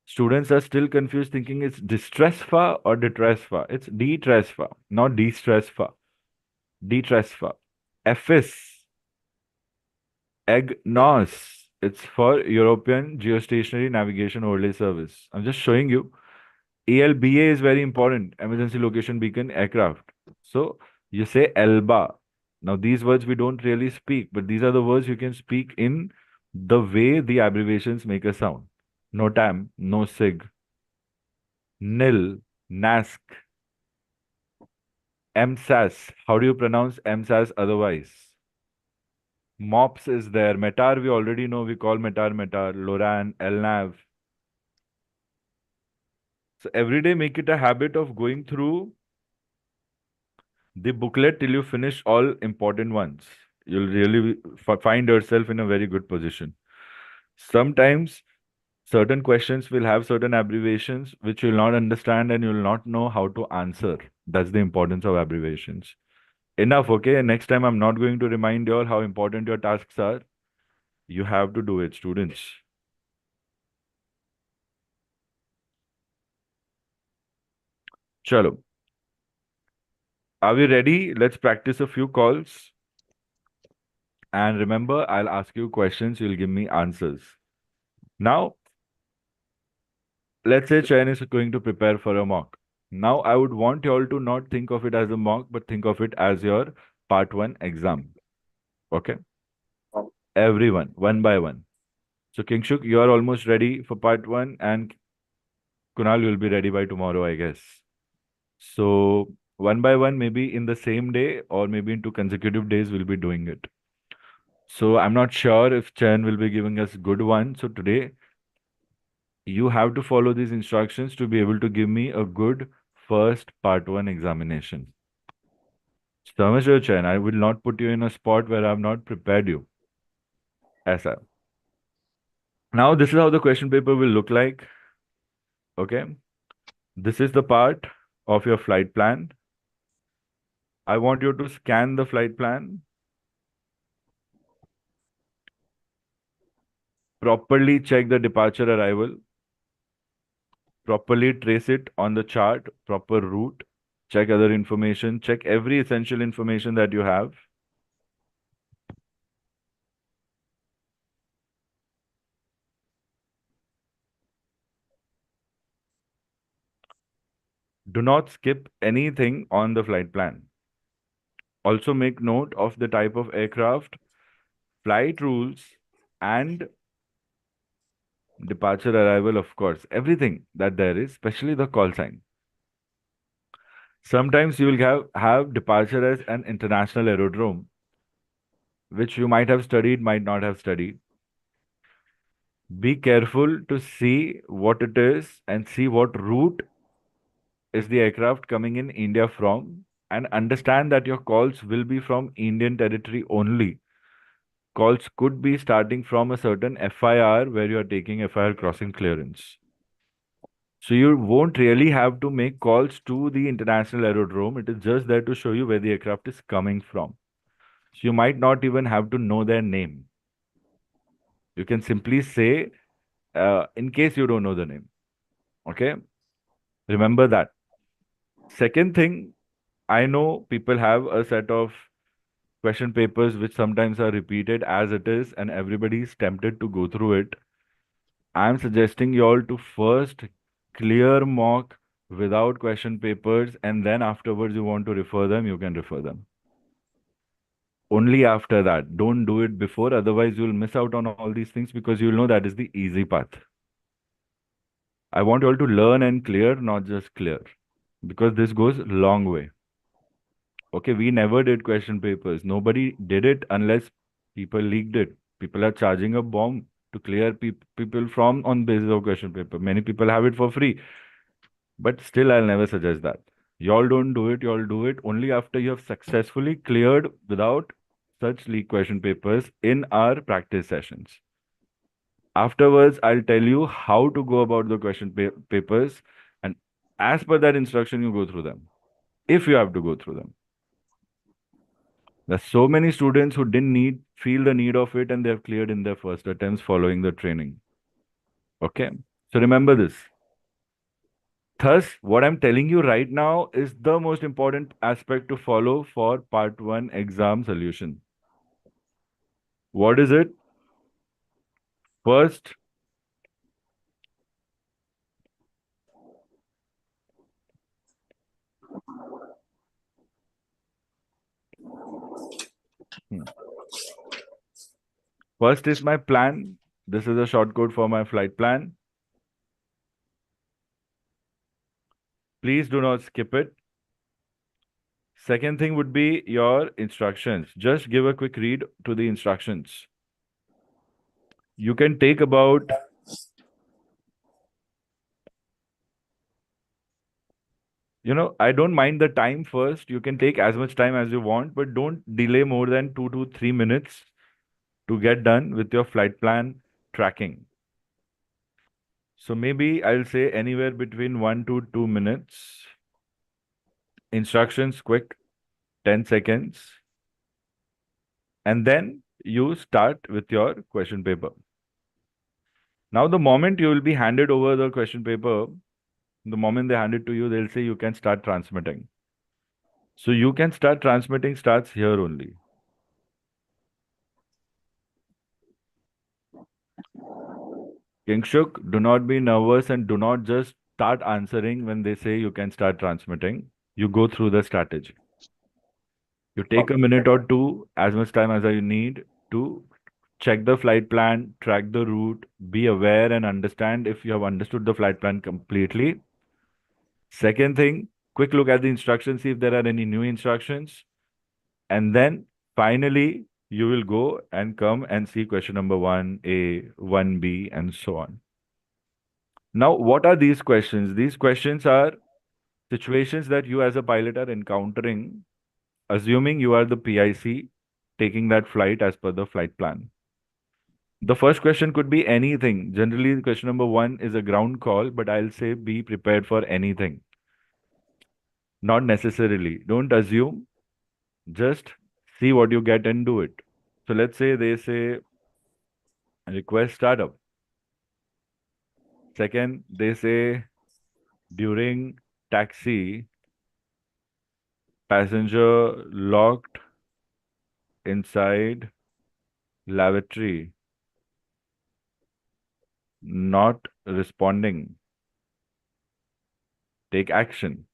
Students are still confused thinking it's distress fa or detress fa. It's detress fa, not de-stress fa. Detress fa. EFIS, EGNOS. It's for European Geostationary Navigation Overlay Service. I'm just showing you. ELBA is very important. Emergency Location Beacon Aircraft. So you say ELBA. Now these words we don't really speak, but these are the words you can speak in the way the abbreviations make a sound. NOTAM, no SIG. NIL, NASC, MSAS. How do you pronounce MSAS otherwise? MOPS is there. METAR we already know. We call METAR. LORAN, LNAV. So every day make it a habit of going through the booklet till you finish all important ones. You'll really find yourself in a very good position. Sometimes certain questions will have certain abbreviations which you'll not understand and you'll not know how to answer. That's the importance of abbreviations. Enough, okay? Next time I'm not going to remind you all how important your tasks are. You have to do it, students. Chalo. Are we ready? Let's practice a few calls. And remember, I'll ask you questions, you'll give me answers. Now, let's say Chayan is going to prepare for a mock. Now, I would want you all to not think of it as a mock, but think of it as your part 1 exam. Okay? Everyone, one by one. So, Kingshuk, you are almost ready for part 1, and Kunal will be ready by tomorrow, I guess. So, one by one, maybe in the same day or maybe in 2 consecutive days, we'll be doing it. So, I'm not sure if Chayan will be giving us good one. So, today, you have to follow these instructions to be able to give me a good first part 1 examination. समझ रहे हो Chayan? I will not put you in a spot where I have not prepared you. ऐसा. Now, this is how the question paper will look like. Okay. This is the part of your flight plan. I want you to scan the flight plan. Properly check the departure arrival. Properly trace it on the chart, proper route. Check other information. Check every essential information that you have. Do not skip anything on the flight plan. Also make note of the type of aircraft, flight rules, and departure arrival, of course. Everything that there is, especially the call sign. Sometimes you will have departure as an international aerodrome, which you might have studied, might not have studied. Be careful to see what it is and see what route is the aircraft coming in India from, and understand that your calls will be from Indian territory only. Calls could be starting from a certain FIR where you are taking FIR crossing clearance. So you won't really have to make calls to the international aerodrome. It is just there to show you where the aircraft is coming from. So you might not even have to know their name. You can simply say, in case you don't know the name. Okay? Remember that. Second thing, I know people have a set of question papers which sometimes are repeated as it is, and everybody is tempted to go through it. I'm suggesting you all to first clear mock without question papers, and then afterwards you want to refer them, you can refer them. Only after that. Don't do it before, otherwise you'll miss out on all these things because you'll know that is the easy path. I want you all to learn and clear, not just clear, because this goes long way. Okay, we never did question papers. Nobody did it unless people leaked it. People are charging a bomb to clear people from on basis of question paper. Many people have it for free, but still I'll never suggest that. Y'all don't do it. Y'all do it only after you have successfully cleared without such leak question papers in our practice sessions. Afterwards, I'll tell you how to go about the question papers, and as per that instruction, you go through them. If you have to go through them. There's so many students who didn't feel the need of it, and they have cleared in their first attempts following the training. Okay. So remember this. Thus, what I'm telling you right now is the most important aspect to follow for part 1 exam solution. What is it? First, first is my plan. This is a shortcode for my flight plan. Please do not skip it. Second thing would be your instructions. Just give a quick read to the instructions. You can take about I don't mind the time first. You can take as much time as you want, but don't delay more than 2 to 3 minutes to get done with your flight plan tracking. So maybe I'll say anywhere between 1 to 2 minutes. Instructions quick, 10 seconds. And then you start with your question paper. Now, the moment you will be handed over the question paper, the moment they hand it to you, they'll say you can start transmitting. So you can start transmitting starts here only. Kingshuk, do not be nervous and do not just start answering when they say you can start transmitting. You go through the strategy. You take a minute or two, as much time as you need to check the flight plan, track the route, be aware and understand if you have understood the flight plan completely. Second thing, quick look at the instructions, see if there are any new instructions. And then finally, you will go and come and see question number 1A, 1B, and so on. Now, what are these questions? These questions are situations that you as a pilot are encountering, assuming you are the PIC taking that flight as per the flight plan. The first question could be anything. Generally, question number 1 is a ground call, but I'll say be prepared for anything. Not necessarily. Don't assume. Just see what you get and do it. So let's say they say request startup. Second, they say during taxi, passenger locked inside lavatory, not responding. Take action.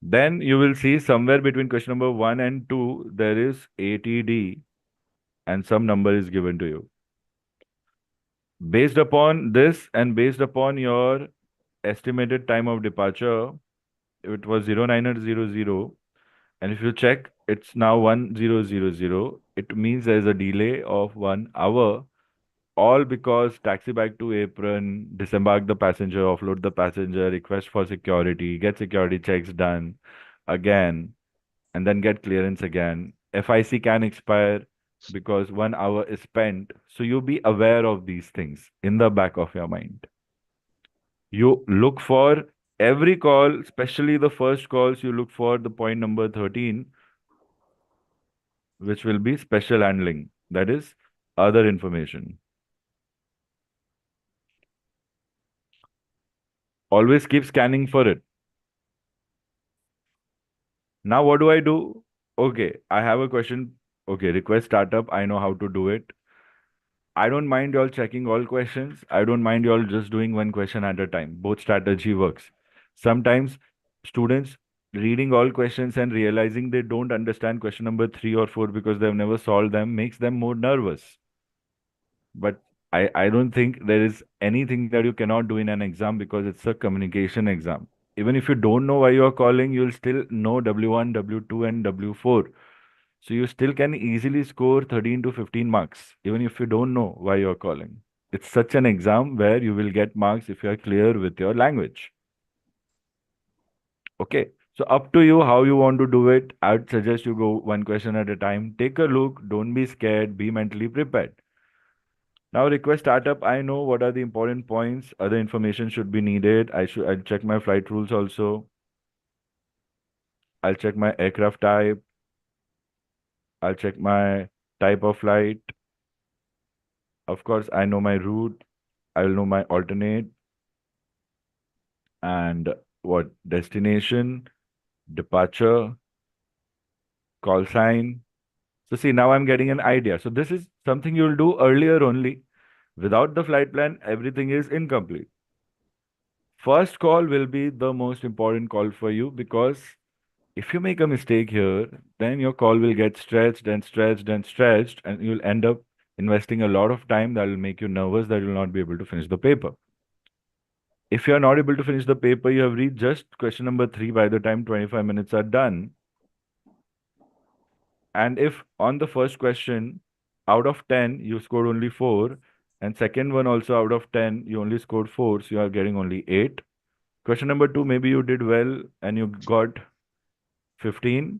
Then you will see somewhere between question number 1 and 2, there is ATD and some number is given to you. Based upon this and based upon your estimated time of departure, it was 0900, and if you check, it's now 1000. It means there's a delay of 1 hour, all because taxi back to apron, disembark the passenger, offload the passenger, request for security, get security checks done again, and then get clearance again. FIC can expire because 1 hour is spent. So you be aware of these things in the back of your mind. You look for every call, especially the first calls, you look for the point number 13, which will be special handling. That is other information. Always keep scanning for it. Now, what do I do? Okay, I have a question. Okay, request startup. I know how to do it. I don't mind y'all checking all questions. I don't mind y'all just doing one question at a time. Both strategy works. Sometimes students reading all questions and realizing they don't understand question number 3 or 4 because they've never solved them makes them more nervous. But I don't think there is anything that you cannot do in an exam because it's a communication exam. Even if you don't know why you're calling, you'll still know W1, W2, and W4. So you still can easily score 13 to 15 marks, even if you don't know why you're calling. It's such an exam where you will get marks if you're clear with your language. Okay. So up to you how you want to do it. I'd suggest you go one question at a time. Take a look. Don't be scared. Be mentally prepared. Now request startup. I know what are the important points. Other information should be needed. I'll check my flight rules also. I'll check my aircraft type. I'll check my type of flight. Of course, I know my route. I will know my alternate and what destination, departure, call sign. So see, now I'm getting an idea. So this is something you'll do earlier only. Without the flight plan, everything is incomplete. First call will be the most important call for you because if you make a mistake here, then your call will get stretched and stretched and stretched, and you'll end up investing a lot of time that will make you nervous that you'll not be able to finish the paper. If you are not able to finish the paper, you have reached just question number 3 by the time 25 minutes are done. And if on the first question, out of 10, you scored only 4, and second one also out of 10, you only scored 4, so you are getting only 8. Question number 2, maybe you did well and you got 15.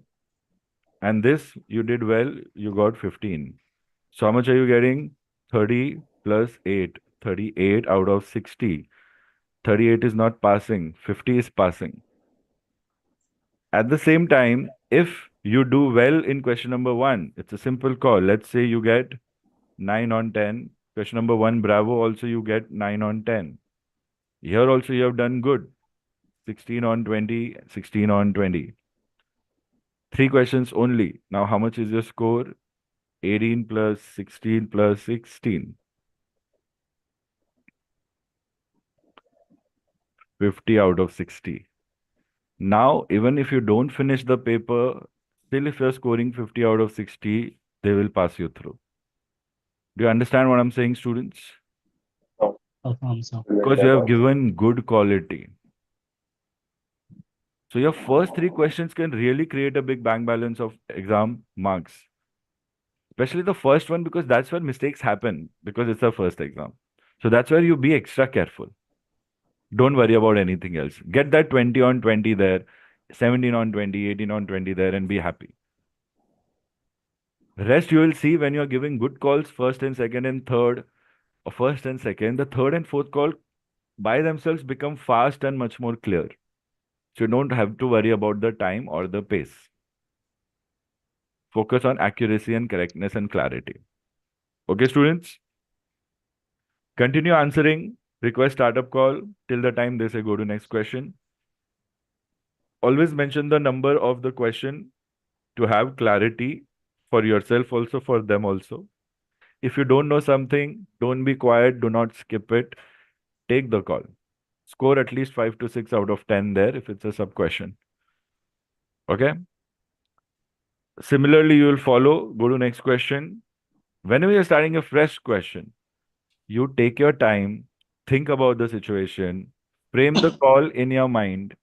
And this, you did well, you got 15. So how much are you getting? 30 plus 8. 38 out of 60. 38 is not passing. 50 is passing. At the same time, if you do well in question number 1, it's a simple call. Let's say you get 9 on 10. Question number 1, Bravo, also you get 9 on 10. Here also you have done good. 16 on 20, 16 on 20. 3 questions only. Now how much is your score? 18 plus 16 plus 16. 50 out of 60. Now, even if you don't finish the paper, still if you're scoring 50 out of 60, they will pass you through. Do you understand what I'm saying, students? No, So. Because you have given good quality. So your first 3 questions can really create a big bank balance of exam marks. Especially the first one, because that's where mistakes happen, because it's the first exam. So that's where you be extra careful. Don't worry about anything else. Get that 20 on 20 there, 17 on 20, 18 on 20 there, and be happy. Rest you will see when you're giving good calls, first and second and third, or first and second. The third and fourth call by themselves become fast and much more clear. So you don't have to worry about the time or the pace. Focus on accuracy and correctness and clarity. Okay, students? Continue answering. Request startup call till the time they say go to next question. Always mention the number of the question to have clarity for yourself also, for them also. If you don't know something, don't be quiet. Do not skip it. Take the call. Score at least 5 to 6 out of 10 there if it's a sub question. Okay. Similarly, you will follow. Go to next question. Whenever you're starting a fresh question, you take your time, think about the situation, frame the call in your mind,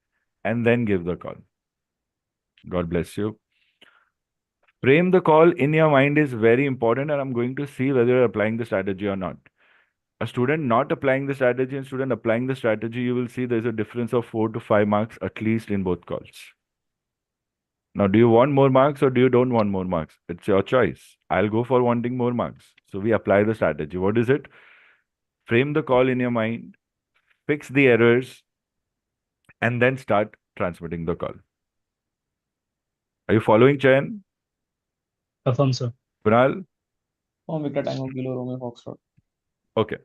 and then give the call. God bless you. Frame the call in your mind is very important, and I'm going to see whether you're applying the strategy or not. A student not applying the strategy and student applying the strategy, you will see there's a difference of 4 to 5 marks at least in both calls. Now, do you want more marks or do you don't want more marks? It's your choice. I'll go for wanting more marks. So we apply the strategy. What is it? Frame the call in your mind, fix the errors, and then start transmitting the call. Are you following, Chayan? Affirm, sir. Kunal? Victor Tango Kilo Romeo Foxtrot. Okay.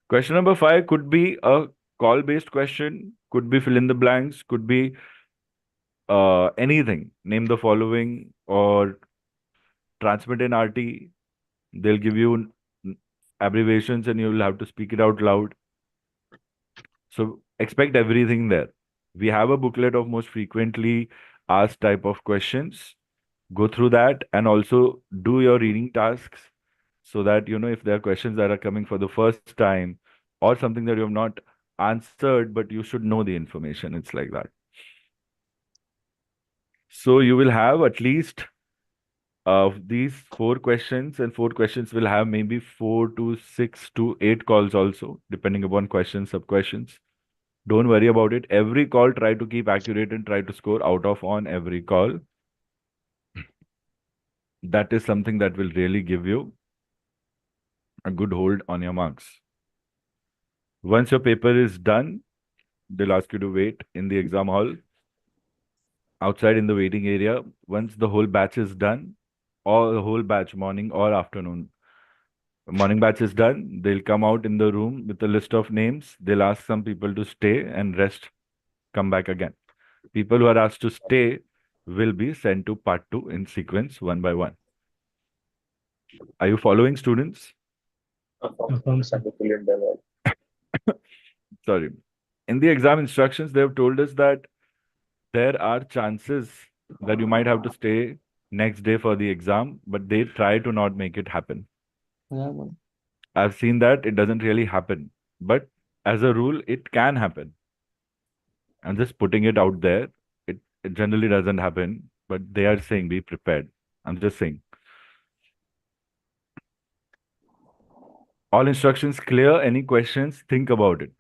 Question number 5 could be a call-based question, could be fill in the blanks, could be anything. Name the following or transmit in RT. They'll give you abbreviations and you'll have to speak it out loud. So expect everything there. We have a booklet of most frequently asked type of questions. Go through that and also do your reading tasks so that, if there are questions that are coming for the first time or something that you have not answered, but you should know the information. It's like that. So you will have at least these 4 questions, and 4 questions will have maybe 4 to 6 to 8 calls also, depending upon questions, sub questions. Don't worry about it. Every call, try to keep accurate and try to score out of on every call. That is something that will really give you a good hold on your marks. Once your paper is done, they'll ask you to wait in the exam hall, outside in the waiting area. Once the whole batch is done, or the whole batch, morning or afternoon, morning batch is done, they'll come out in the room with a list of names. They'll ask some people to stay and rest, come back again. People who are asked to stay will be sent to part 2 in sequence, one by one. Are you following, students? Sorry. In the exam instructions, they have told us that there are chances that you might have to stay next day for the exam, but they try to not make it happen. Yeah, man. I've seen that it doesn't really happen, but as a rule, it can happen. I'm just putting it out there. It generally doesn't happen, but they are saying be prepared. I'm just saying. All instructions clear. Any questions? Think about it.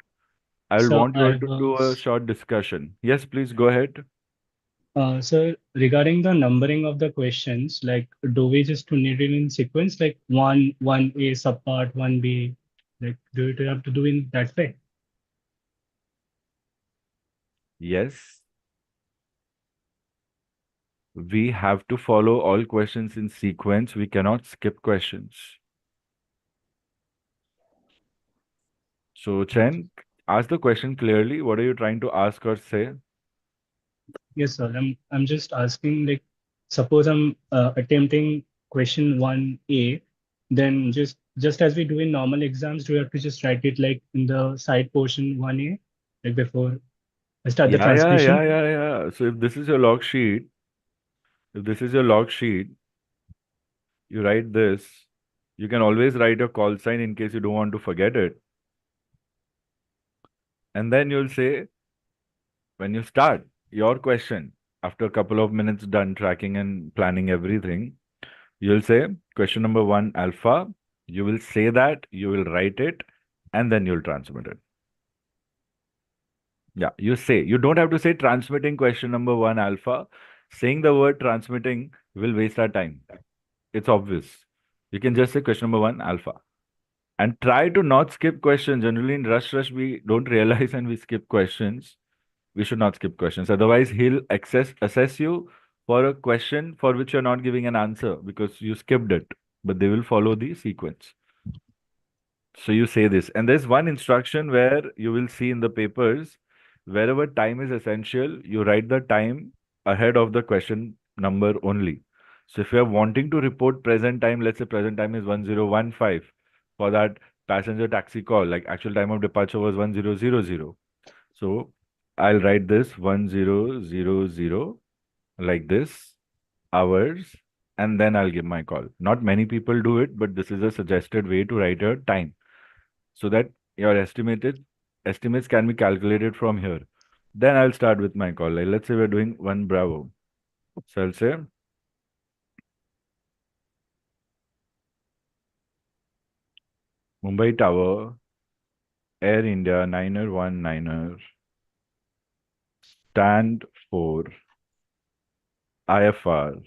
I'll So want you all I to do a was, short discussion. Yes, please go ahead. so regarding the numbering of the questions, like, do we just need it in sequence, like one A subpart, one B, like, do we have to do in that way? Yes. We have to follow all questions in sequence. We cannot skip questions. So, Chen, ask the question clearly. What are you trying to ask or say? Yes, sir. I'm just asking, like, suppose I'm attempting question 1A, then just as we do in normal exams, do we have to just write it like in the side portion 1A, like before I start the transcription? Yeah. So if this is your log sheet, you write this. You can always write your call sign in case you don't want to forget it. And then you'll say, when you start your question, after a couple of minutes done tracking and planning everything, you'll say question number 1 alpha. You will say that, you will write it, and then you'll transmit it. Yeah, you say. You don't have to say transmitting question number 1 alpha. Saying the word transmitting will waste our time. It's obvious. You can just say question number 1 alpha. And try to not skip questions. Generally, in rush, we don't realize and we skip questions. We should not skip questions. Otherwise, he'll assess you for a question for which you're not giving an answer because you skipped it. But they will follow the sequence. So you say this. And there's one instruction where you will see in the papers, wherever time is essential, you write the time ahead of the question number only. So if you're wanting to report present time, let's say present time is 1015 for that passenger taxi call, like actual time of departure was 1000. So I'll write this 1000 like this, hours, and then I'll give my call. Not many people do it, but this is a suggested way to write your time so that your estimates can be calculated from here. Then I'll start with my call. Like let's say we're doing 1 Bravo. So I'll say Mumbai Tower, Air India 919er, stand for IFR,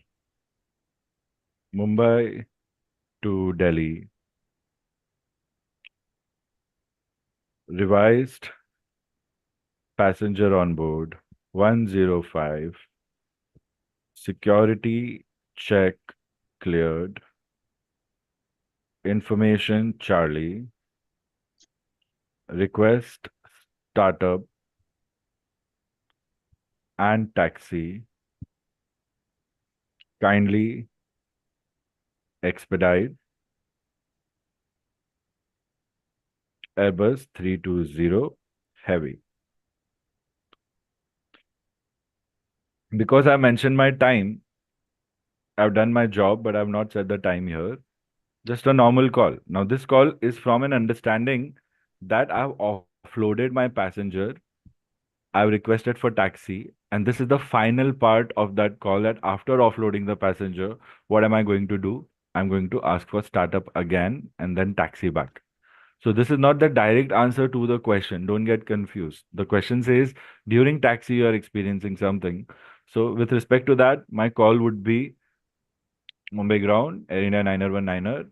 Mumbai to Delhi, revised passenger on board 105, security check cleared, information Charlie, request startup and taxi, kindly expedite Airbus 320 heavy. Because I mentioned my time, I've done my job, but I've not said the time here. Just a normal call. Now, this call is from an understanding that I've offloaded my passenger, I've requested for taxi, and this is the final part of that call that after offloading the passenger, what am I going to do? I'm going to ask for startup again and then taxi back. So this is not the direct answer to the question. Don't get confused. The question says during taxi you are experiencing something. So with respect to that, my call would be Mumbai ground, Air India 919er,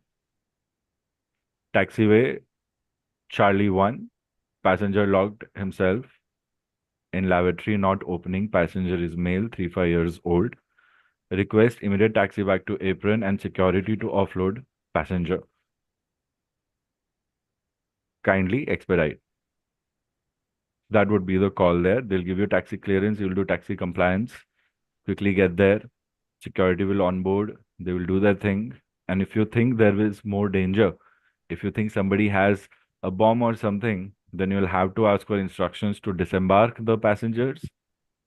taxiway Charlie 1, passenger logged himself in lavatory, not opening. Passenger is male, 35 years old. Request immediate taxi back to apron and security to offload passenger. Kindly expedite. That would be the call there. They'll give you taxi clearance. You'll do taxi compliance. Quickly get there. Security will onboard. They will do their thing. And if you think there is more danger, if you think somebody has a bomb or something, then you'll have to ask for instructions to disembark the passengers.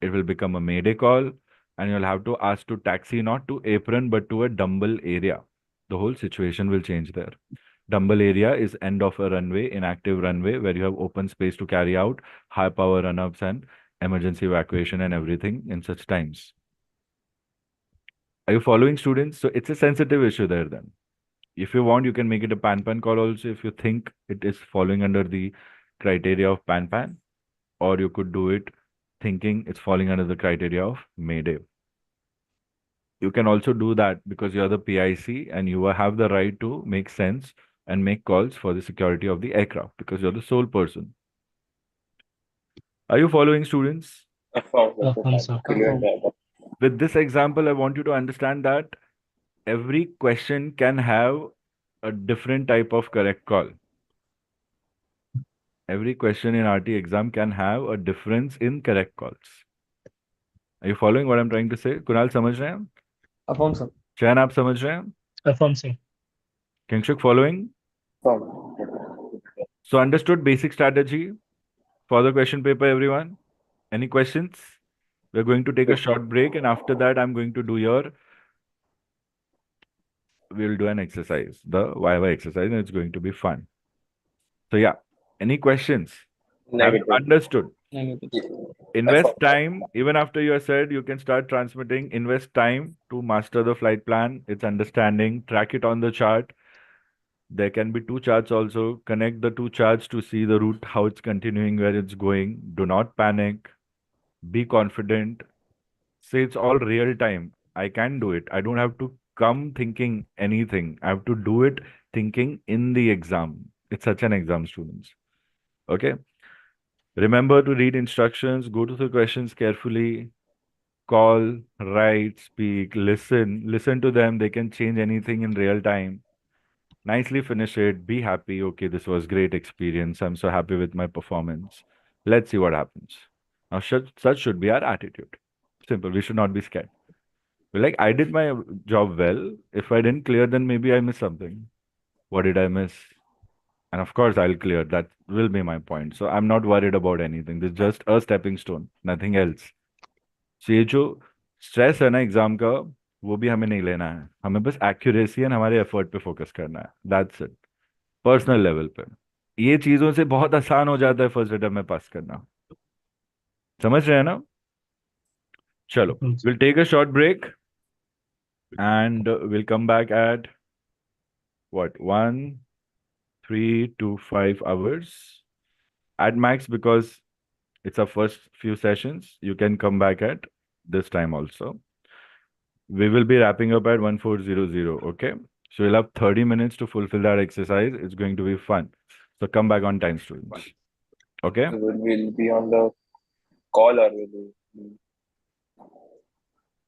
It will become a mayday call, and you'll have to ask to taxi not to apron but to a dumble area. The whole situation will change there. Dumble area is end of a runway, inactive runway, where you have open space to carry out high power run-ups and emergency evacuation and everything in such times. Are you following, students? So it's a sensitive issue there then. If you want, you can make it a pan-pan call also if you think it is falling under the criteria of pan-pan, or you could do it thinking it's falling under the criteria of mayday. You can also do that because you're the PIC and you have the right to make sense and make calls for the security of the aircraft because you're the sole person. Are you following, students? Affirm, sir. With this example, I want you to understand that every question can have a different type of correct call. Every question in RT exam can have a difference in correct calls. Are you following what I'm trying to say? Kunal, समझ रहे हैं? Affirm, sir. चैन, आप समझ रहे हैं? Affirm, sir. Kingshuk, following? So understood basic strategy for the question paper, everyone? Any questions? We're going to take a short break, and after that, we'll do an exercise, the YY exercise, and it's going to be fun. So yeah, any questions? Have you understood? Negative. Invest time, even after you are said, you can start transmitting, invest time to master the flight plan, its understanding, track it on the chart. There can be two charts also. Connect the two charts to see the route, how it's continuing, where it's going. Do not panic. Be confident. Say it's all real time. I can do it. I don't have to come thinking anything. I have to do it thinking in the exam. It's such an exam, students. Okay. Remember to read instructions, go to the questions carefully, call, write, speak, listen. Listen to them. They can change anything in real time. Nicely finish it. Be happy. Okay, this was great experience. I'm so happy with my performance. Let's see what happens. Now, such should be our attitude. Simple. We should not be scared. We're like, I did my job well. If I didn't clear, then maybe I missed something. What did I miss? And of course, I'll clear. That will be my point. So I'm not worried about anything. This is just a stepping stone, nothing else. So ये जो stress है ना exam का वो भी हमें नहीं लेना है. हमें बस एक्यूरेसी एंड हमारे एफर्ट पे फोकस करना है. That's it. पर्सनल लेवल पे ये चीजों से बहुत आसान हो जाता है फर्स्ट अटेम्प्ट में पास करना. समझ रहे हैं ना? चलो, will take a short break and will come back at what 1 3 to 5 hours at max because it's our first few sessions. You can come back at this time also. We will be wrapping up at 1400. Okay, so we'll have 30 minutes to fulfill that exercise. It's going to be fun, so come back on time, students. Okay, We'll be on the call or will we?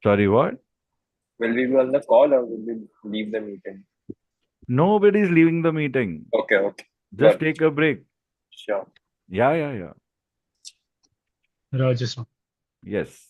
sorry, what? Will we be on the call or will we leave the meeting? Nobody's leaving the meeting. Okay. Just Got it. take a break. Sure. Yeah. Roger, sir. Yes.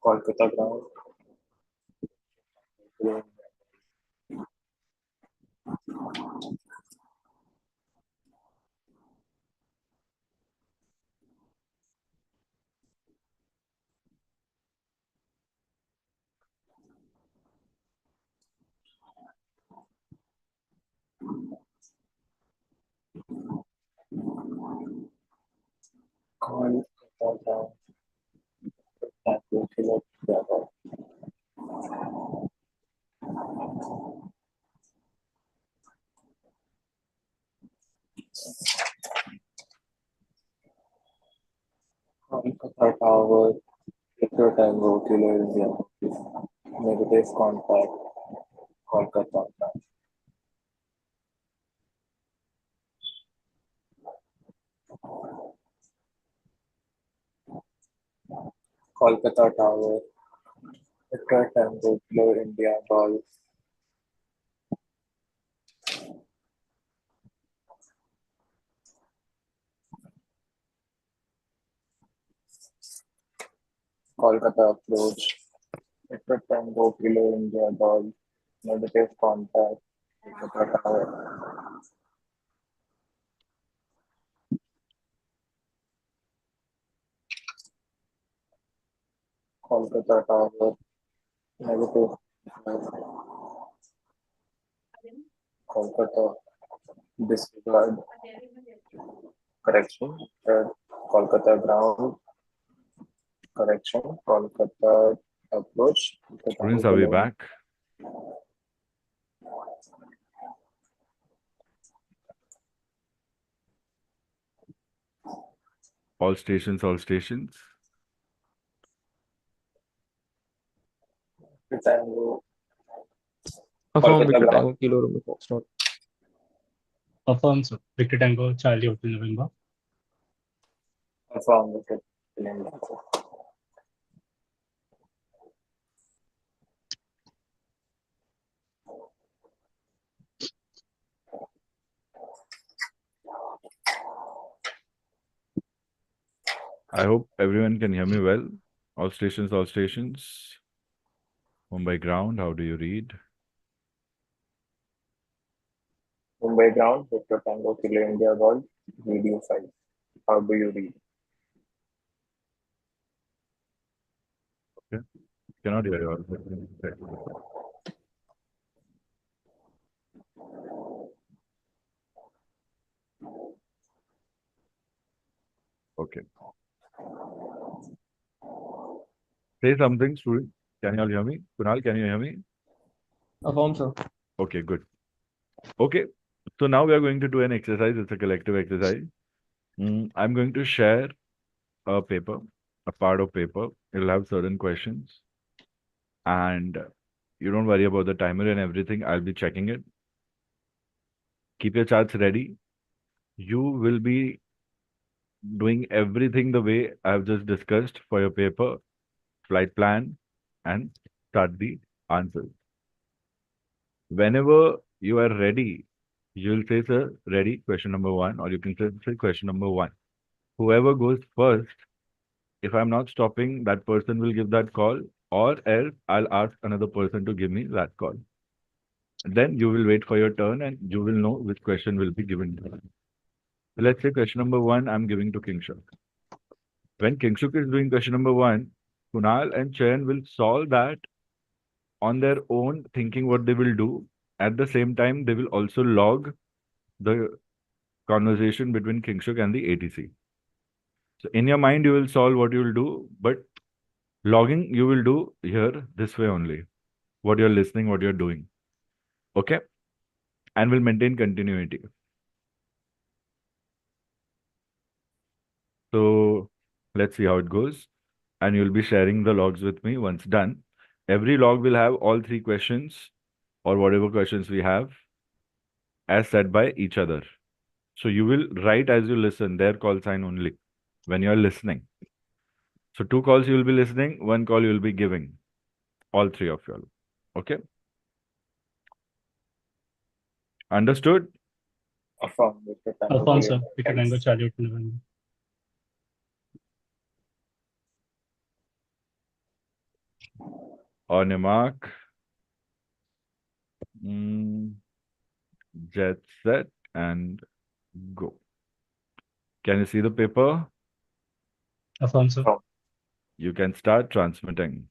Kolkata ground. Kolkata ground. Kolkata tower. Victor Tango Kilo India. Negative contact. Kolkata ground. Kolkata tower. Victor Tango Kilo India. Golf. Kolkata approach. Victor Tango Kilo India. Golf. Negative contact. Kolkata tower. Kolkata tower. Negative. Kolkata disregard. Correction. Kolkata ground. Correction. Kolkata approach. Students, are we back? All stations, all stations. Tango. Affirm Kolkata Victor ground. Tango Kilo Romeo Foxtrot. Affirm, sir. Victor Tango, Charlie Hotel November. Affirm Victor India. I hope everyone can hear me well. All stations, all stations. Mumbai ground, how do you read? Mumbai ground. Victor Tango Kilo India. Golf. Video 5. How do you read? Okay. Cannot hear you all. Okay. Say something, student. Can you all hear me? Kunal, can you hear me? Affirm, sir. Okay, good. Okay. So now we are going to do an exercise. It's a collective exercise. I'm going to share a paper, a part of paper. It'll have certain questions. And you don't worry about the timer and everything. I'll be checking it. Keep your charts ready. You will be doing everything the way I've just discussed for your paper, flight plan, and start the answers. Whenever you are ready, you'll say, sir, ready, question number one, or you can say question number one. Whoever goes first, if I'm not stopping, that person will give that call, or else I'll ask another person to give me that call. Then you will wait for your turn and you will know which question will be given to you. Let's say question number one, I'm giving to Kingshuk. When Kingshuk is doing question number one, Kunal and Chayan will solve that on their own, thinking what they will do. At the same time, they will also log the conversation between Kingshuk and the ATC. So in your mind, you will solve what you will do, but logging you will do here this way only. What you're listening, what you're doing. Okay? And will maintain continuity. So let's see how it goes. And you'll be sharing the logs with me once done. Every log will have all three questions or whatever questions we have as said by each other. So you will write as you listen, their call sign only when you're listening. So two calls you will be listening, one call you will be giving. All three of you all. Okay? Understood? Affirm Victor Tango Affirm, Kilo sir. India. Victor Tango, Charlie Hotel November. On your mark. Jet set and go. Can you see the paper? Alfonso. From You can start transmitting.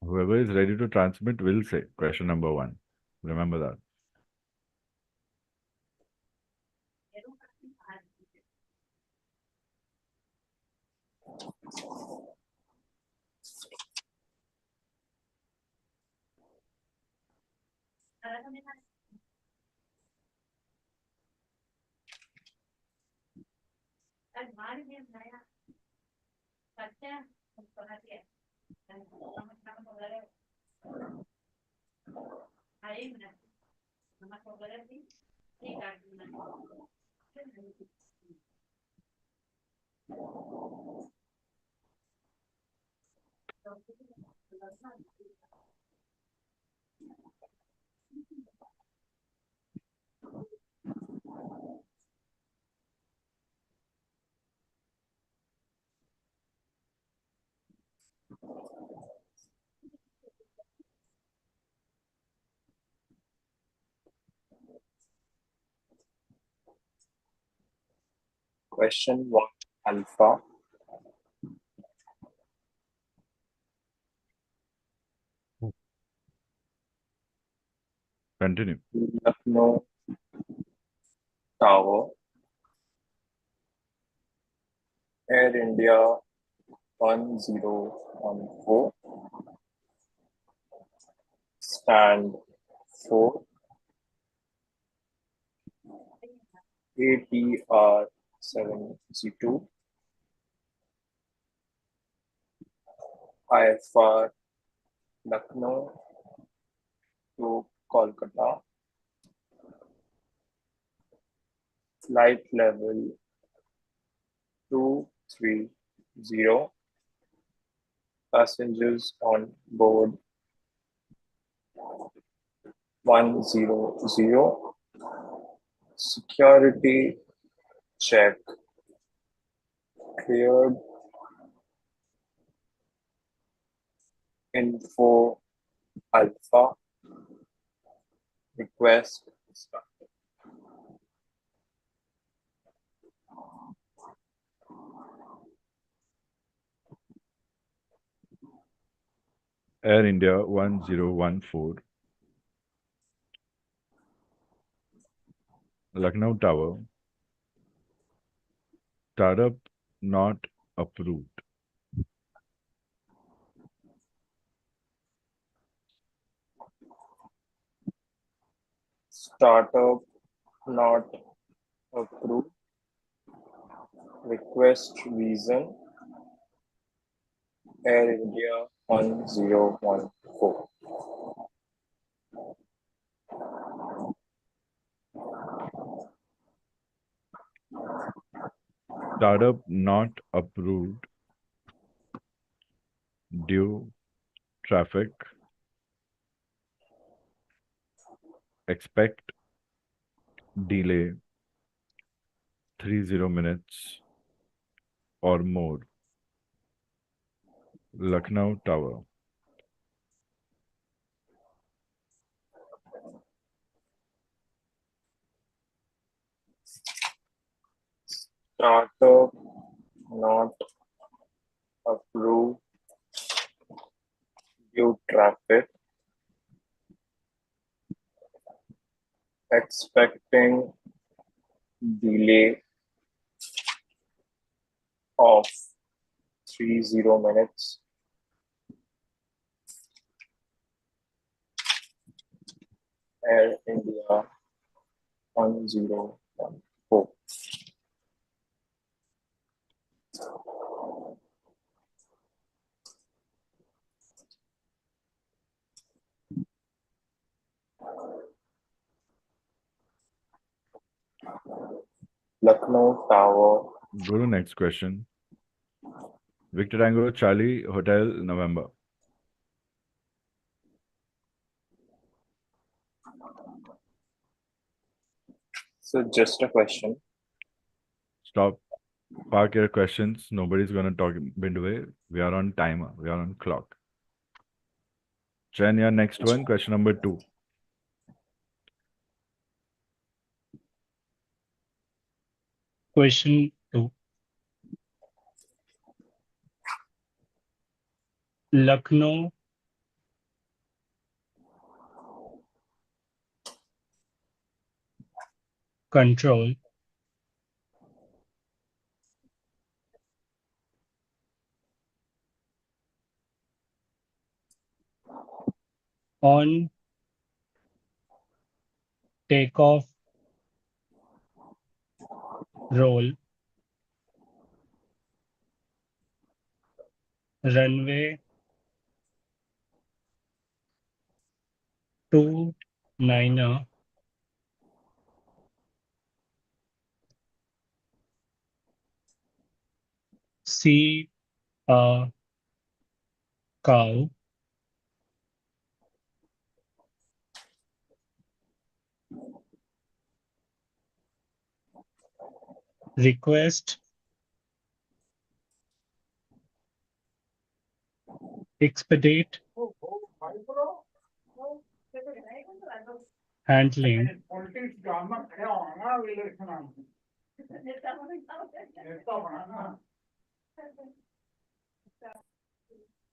Whoever is ready to transmit will say question number 1. Remember that. question 1 alpha, Continue. Lucknow Tower, Air India 1014, stand 4, ATR 72, IFR Lucknow to Kolkata, flight level 230, passengers on board 100, security check cleared, info alpha, request start. Air India 1014. Lucknow Tower. Startup not approved. Startup not approved, request reason, Air India 1014. Startup not approved due traffic. Expect delay 30 minutes or more. Lucknow Tower. Startup not approved due traffic. Expecting delay of 30 minutes. Air India 1014. Lucknow Tower. Go to next question. Victor Tango Charlie Hotel November. So just a question. Stop. Park your questions. Nobody's gonna talk midway. We are on timer. We are on clock. Chen, your next one. Question number 2. Question 2. Lucknow control on takeoff roll runway 29er see a cow request expedite handling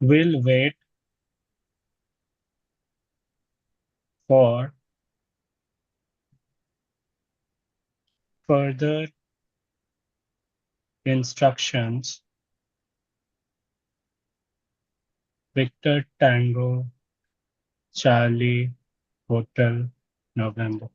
will wait for further instructions. Victor Tango Charlie Hotel November.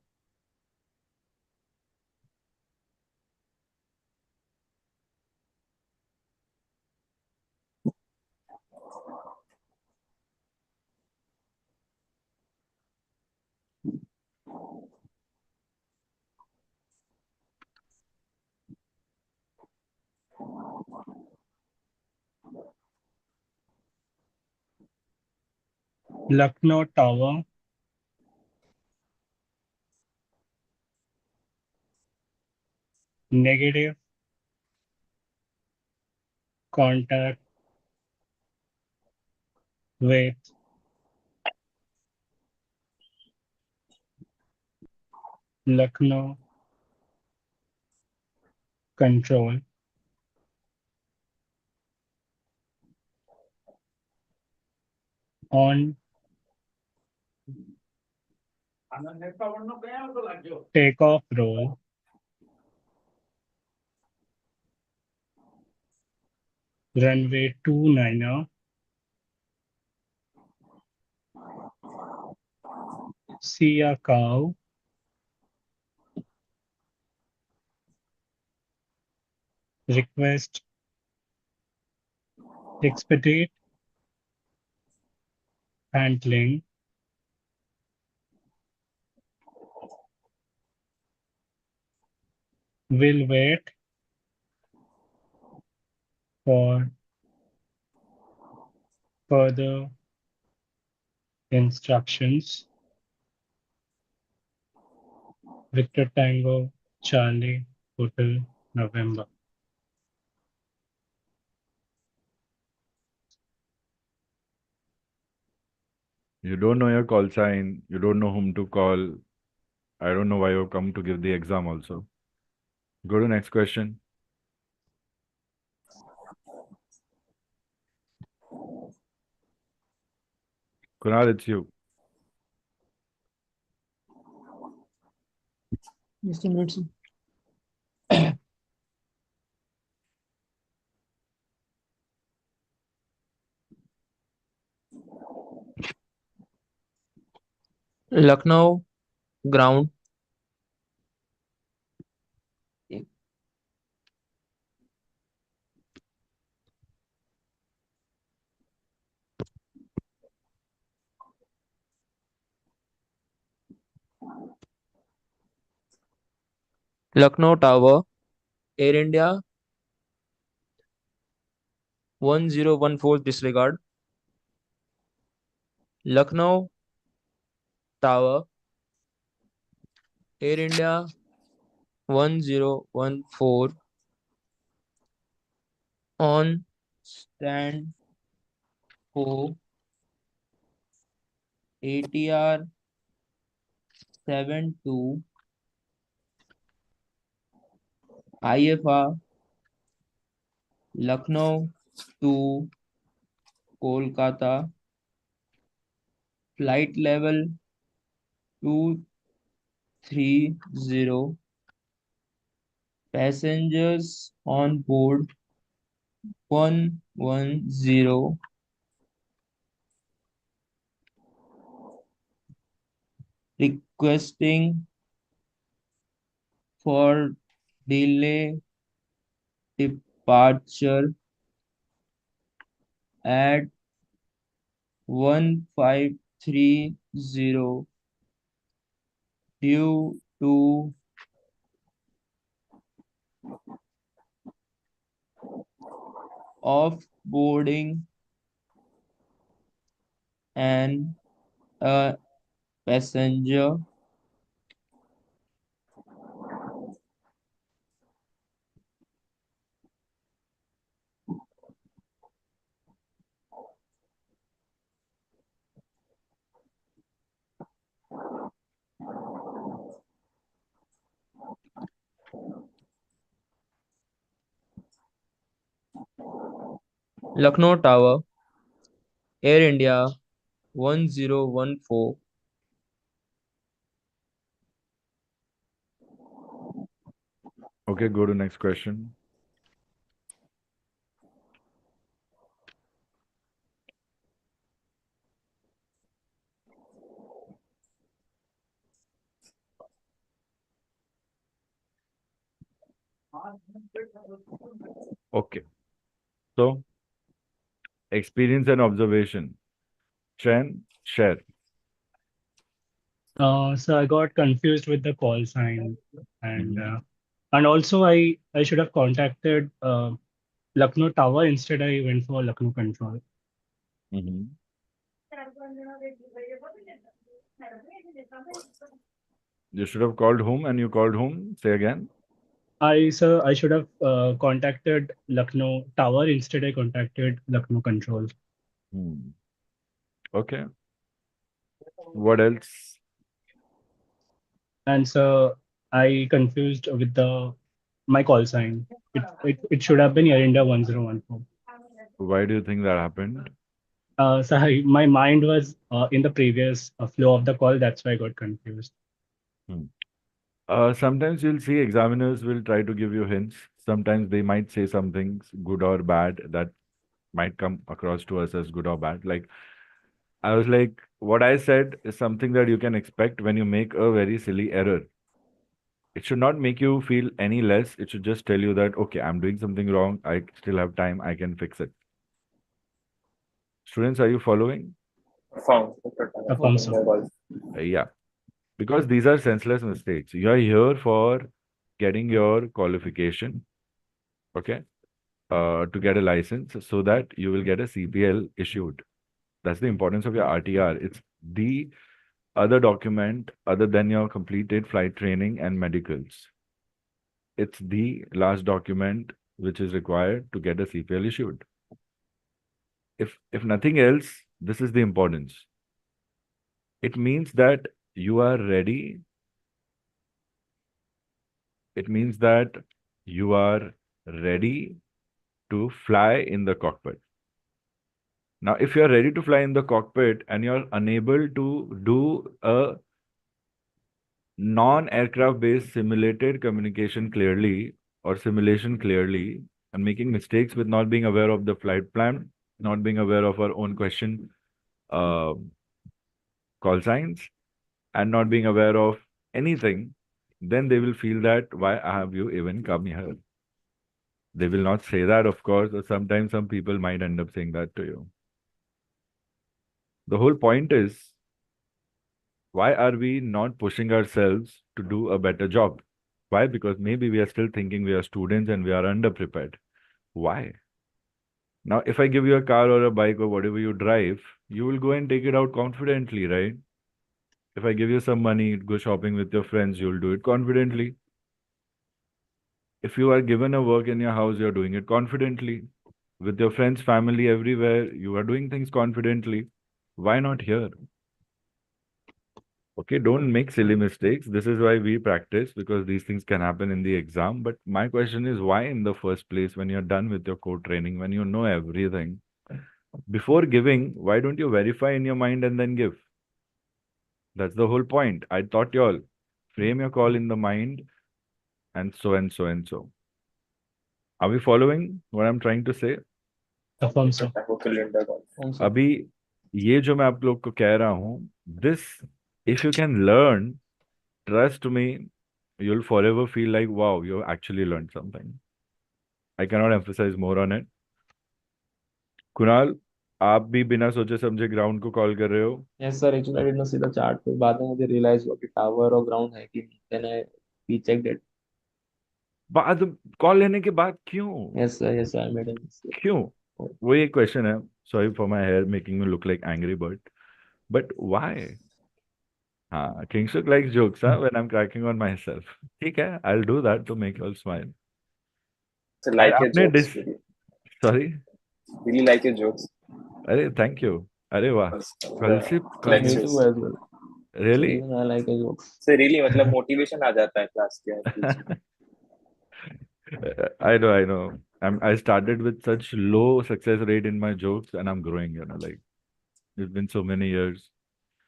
Lucknow Tower negative contact with Lucknow control on takeoff roll runway 29er see a cow request expedite handling will wait for further instructions. Victor Tango Charlie Hotel November. You don't know your call sign. You don't know whom to call. I don't know why you've come to give the exam also. Go to next question. Kunal, it's you. Just a minute. Lucknow ground. Lucknow Tower, Air India 1014 disregard. Lucknow Tower, Air India 1014 on stand for ATR 72 IFR Lucknow to Kolkata, flight level 230, passengers on board 110, requesting for delay departure at 1530 due to offboarding and a passenger. Lucknow Tower, Air India 1014. Okay, go to next question. Okay. So, experience and observation. Chen, share. So I got confused with the call sign, and Mhm. and also I should have contacted Lucknow Tower. Instead, I went for Lucknow Control. Mhm. You should have called whom and you called whom? Say again. I should have contacted Lucknow Tower. Instead, I contacted Lucknow Control. Hmm. Okay. What else? And so I confused with the my call sign. It should have been Air India 1014. Why do you think that happened? My mind was in the previous flow of the call. That's why I got confused. Hmm. Sometimes you'll see examiners will try to give you hints. Sometimes they might say some things, good or bad, that might come across to us as good or bad. Like, I was like, what I said is something that you can expect when you make a very silly error. It should not make you feel any less. It should just tell you that, okay, I'm doing something wrong. I still have time. I can fix it. Students, are you following? Found. Affirm so. Yeah. Because these are senseless mistakes. You are here for getting your qualification, okay, to get a license so that you will get a CPL issued. That's the importance of your RTR. It's the other document other than your completed flight training and medicals. It's the last document which is required to get a CPL issued. If nothing else, this is the importance. It means that you are ready. It means that you are ready to fly in the cockpit. Now, if you're ready to fly in the cockpit and you're unable to do a non-aircraft based simulated communication clearly or simulation clearly and making mistakes with not being aware of the flight plan, not being aware of our own question uh, call signs, and not being aware of anything, then they will feel that why have you even come here? They will not say that, of course, or sometimes some people might end up saying that to you. The whole point is, why are we not pushing ourselves to do a better job? Why? Because maybe we are still thinking we are students and we are underprepared. Why? Now, if I give you a car or a bike or whatever you drive, you will go and take it out confidently, right? If I give you some money, go shopping with your friends, you'll do it confidently. If you are given a work in your house, you're doing it confidently. With your friends, family, everywhere, you are doing things confidently. Why not here? Okay, don't make silly mistakes. This is why we practice, because these things can happen in the exam. But my question is, why in the first place, when you're done with your code training, when you know everything, before giving, why don't you verify in your mind and then give? That's the whole point. I taught you all. Frame your call in the mind and so and so and so. Are we following what I'm trying to say? Affirm, sir. अभी ये जो मैं आप लोग को कह रहा हूँ, this, if you can learn, trust me, you'll forever feel like, wow, you actually learned something. I cannot emphasize more on it. Kunal, आप भी बिना सोचे समझे ग्राउंड को कॉल कर रहे हो? Yes, sir. Actually, I did not see the chart. फिर बाद में मुझे realize हुआ कि tower और ground है कि नहीं. Then I rechecked it. बाद कॉल लेने के बाद क्यों? Yes, sir. Yes, sir. I made a mistake. क्यों? वो एक क्वेश्चन है. Sorry for my hair making me look like angry bird. But why? हाँ, Kingshuk likes jokes, huh? When I'm cracking on myself. ठीक है, I'll do that to make you all smile. So like your आपने jokes, really. Sorry? Really like your jokes. अरे thank you. अरे वाह. कल से Me too as well. Really? So even I like your jokes. So really, मतलब motivation आ जाता है class के बीच में. I know. I started with such low success rate in my jokes, and I'm growing. Like it's been so many years.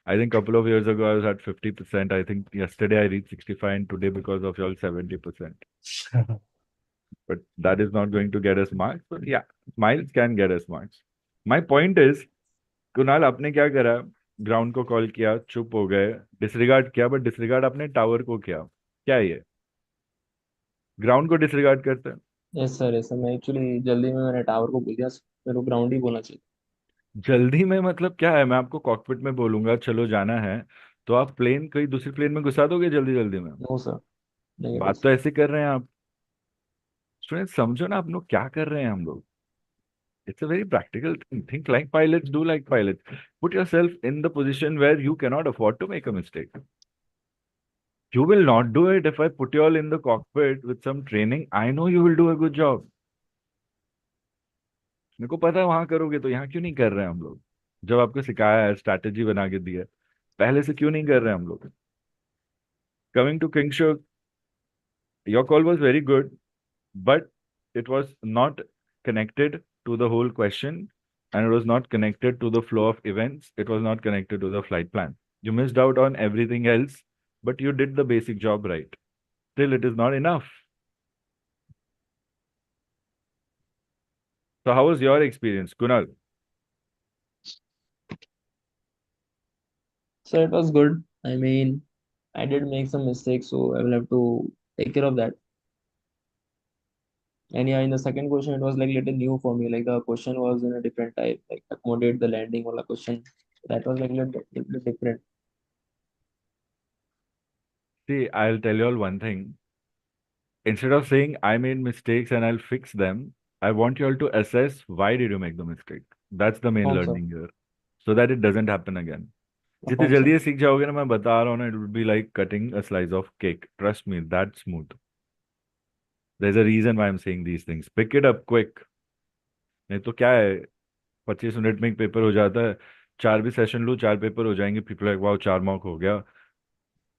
I think a couple of years ago I was at 50%. I think yesterday I reached 65, and today because of y'all 70%. But that is not going to get us marks. But yeah, smiles can get us marks. My point is, Kunal आपने क्या करा? Ground को call किया, चुप हो गए, disregard किया, but disregard आपने टावर को किया. क्या है ये? ग्राउंड को डिसरिगार्ड करते हैं. Yes, sir. Yes, sir. मैं actually जल्दी में मैंने टावर को बोल दिया. मेरे को ग्राउंड ही बोलना चाहिए. जल्दी में मतलब क्या है? मैं आपको कॉकपिट में बोलूंगा चलो जाना है, तो आप प्लेन कहीं दूसरी प्लेन में घुसा दोगे जल्दी जल्दी में? No, sir. नहीं बात तो ऐसे कर रहे हैं आप. स्टूडेंट समझो ना, आप लोग क्या कर रहे हैं. हम लोग, it's a very practical thing. Think like pilots, do like pilots. Put yourself in the position where you cannot afford to make a mistake. You will not do it. If I put you all in the cockpit with some training, I know you will do a good job. मेरे को पता है वहां करोगे, तो यहाँ क्यों नहीं कर रहे हैं हम लोग? जब आपको सिखाया है, स्ट्रैटेजी बना के दिया है, पहले से क्यों नहीं कर रहे हैं हम लोग? Coming to Kingshuk, your call was very good, but it was not connected to the whole question, and it was not connected to the flow of events. It was not connected to the flight plan. You missed out on everything else, but you did the basic job right. Still, it is not enough. So, how was your experience, Kunal? So it was good. I mean, I did make some mistakes, so I will have to take care of that. And yeah, in the second question, it was like little new for me. Like the question was in a different type, like accommodate the landing or question. That was like little different. See, I'll tell you all one thing. Instead of saying I made mistakes and I'll fix them, I want you all to assess why did you make the mistake. That's the main Affirm, sir. learning here, so that it doesn't happen again. जितने Affirm, जल्दी sir. ये सीख जाओगे ना, मैं बता रहा हूँ ना, it would be like cutting a slice of cake. Trust me, that smooth. There's a reason why I'm saying these things. Pick it up quick. नहीं तो क्या है, 25 मिनट में एक पेपर हो जाता है. चार भी सेशन लूँ, 4 पेपर हो जाएंगे, पीपल लाइक वाओ 4 मॉक हो गया,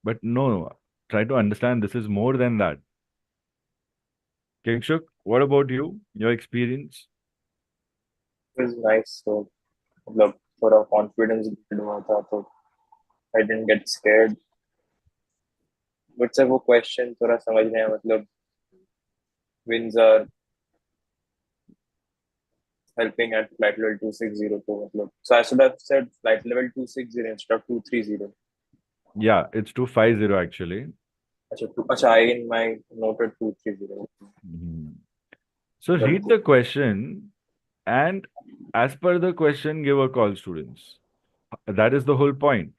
but no, try to understand this is more than that. Kingshuk, what about you, your experience? It was nice. So मतलब थोड़ा confidence build हुआ था, तो I didn't get scared. But sir वो question थोड़ा समझ में आया, मतलब winds are helping at flight level 260 तो मतलब, so I should have said flight level 260 instead of 230. Yeah, it's 250 actually. अच्छा, I in my noted 230. Mhm. So read the question and as per the question give a call, students. That is the whole point.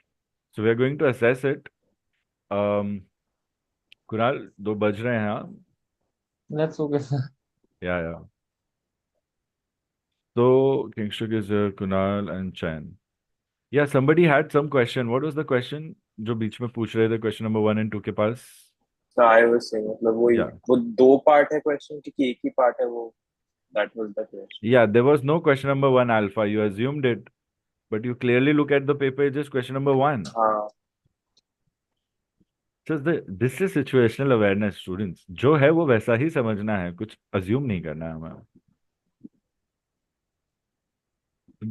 So we are going to assess it. Kunal, 2 बज रहे हैं हाँ? That's okay, sir. Yeah. So Kingshuk is here, Kunal and Chan. Yeah, somebody had some question. What was the question? जो बीच में पूछ रहे थे question number 1 and 2 के पास. So I was saying मतलब Yeah. वो दो पार्ट है question की कि एक ही पार्ट है वो, that was the question. Yeah, there was no question number 1 alpha. You assumed it, but you clearly look at the paper. It's just question number 1. हाँ. Just this is situational awareness, students. जो है वो वैसा ही समझना है, कुछ assume नहीं करना है हमें.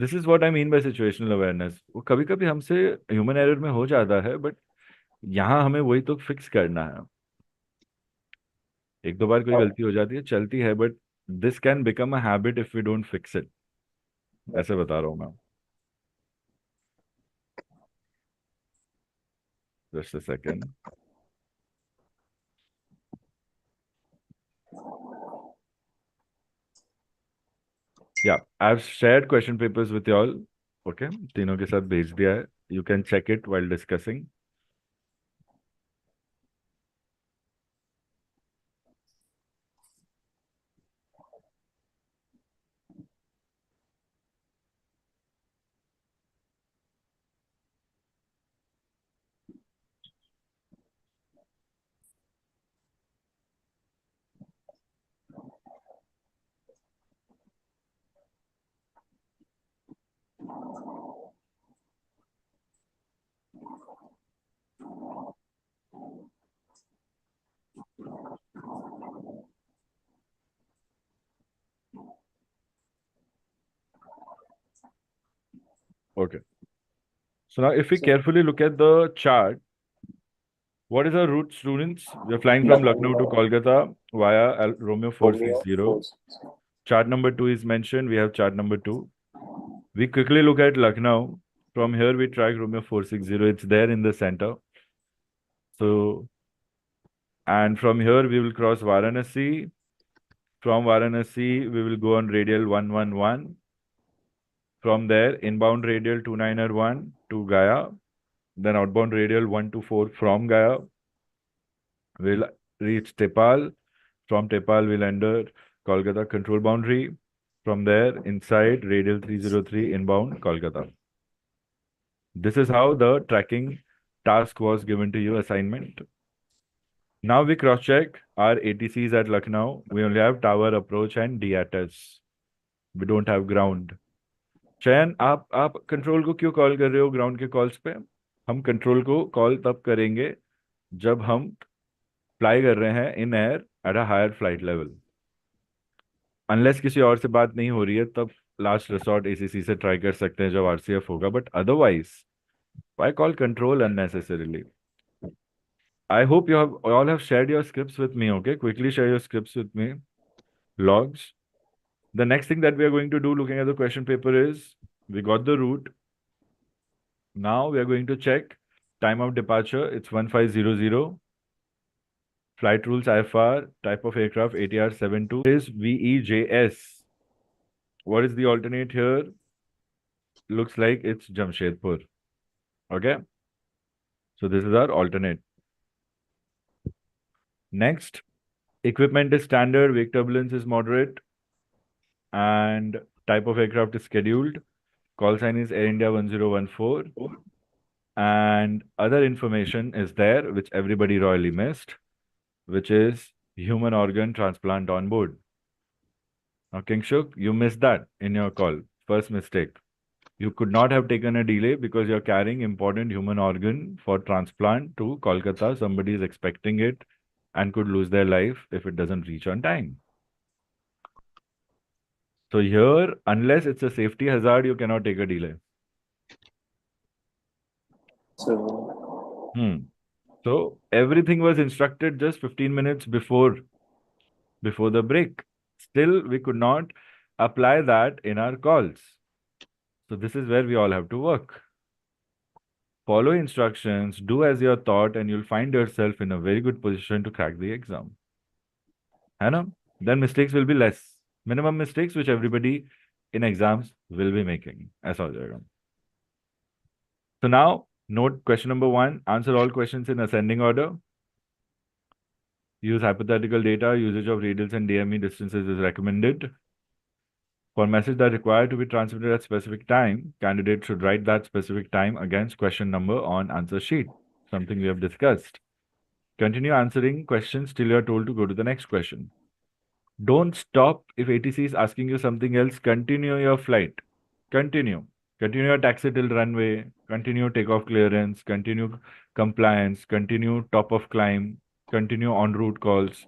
This is what I mean by situational awareness. वो कभी कभी हमसे ह्यूमन एरर में हो जाता है, बट यहाँ हमें वही तो फिक्स करना है. एक दो बार कोई गलती हो जाती है, चलती है, but this can become a habit if we don't fix it. ऐसे बता रहा हूँ मैं. Just a second. या I have shared question papers with all. Okay, तीनों के साथ भेज दिया है. You can check it while discussing. Okay. So now if we carefully look at the chart, what is our route, students? We are flying from Lucknow to Kolkata via Romeo 460. Chart number 2 is mentioned. We have chart number 2. We quickly look at Lucknow. From here, we track Romeo 460. It's there in the center. So, and from here, we will cross Varanasi. From Varanasi, we will go on radial 111. From there, inbound radial 2901 to Gaya. Then outbound radial 124 from Gaya. We'll reach Tepal. From Tepal, we'll enter Kolkata control boundary. From there, inside radial 303 inbound Kolkata. This is how the tracking task was given to you, assignment. Now we cross-check our ATCs at Lucknow. We only have tower approach and DATS. We don't have ground. चयन, आप control को क्यों call कर रहे हो ground के calls पे? हम कंट्रोल को कॉल तब करेंगे जब हम फ्लाई कर रहे हैं in air at a higher flight level. Unless किसी और से बात नहीं हो रही है, तब लास्ट रिसॉर्ट एसीसी से ट्राई कर सकते हैं जब आरसीएफ होगा, but otherwise why call control unnecessarily? I hope you have all have shared your scripts with me. Okay, quickly share your scripts with me. Logs. The next thing that we are going to do, looking at the question paper, is we got the route. Now we are going to check time of departure. It's 1500. Flight rules IFR. Type of aircraft ATR 72 is VEJS. What is the alternate here? Looks like it's Jamshedpur. Okay. So this is our alternate. Next, equipment is standard, wake turbulence is moderate, and type of aircraft is scheduled. Call sign is Air India 1014. And other information is there, which everybody royally missed, which is human organ transplant on board. Now, Kingshuk, you missed that in your call. First mistake. You could not have taken a delay because you're carrying important human organ for transplant to Kolkata. Somebody is expecting it and could lose their life if it doesn't reach on time. So here, unless it's a safety hazard, you cannot take a delay. So, So everything was instructed just 15 minutes before the break. Still, we could not apply that in our calls. So this is where we all have to work. Follow instructions, do as you're taught, and you'll find yourself in a very good position to crack the exam. Then mistakes will be less. Minimum mistakes which everybody in exams will be making. ऐसा हो जाएगा. So now, note question number 1. Answer all questions in ascending order. Use hypothetical data. Usage of radials and DME distances is recommended. For messages that are required to be transmitted at specific time, candidate should write that specific time against question number on answer sheet, something we have discussed. Continue answering questions till you are told to go to the next question. Don't stop if ATC is asking you something else. Continue your flight. Continue. Continue your taxi till runway. Continue takeoff clearance. Continue compliance. Continue top of climb. Continue en route calls.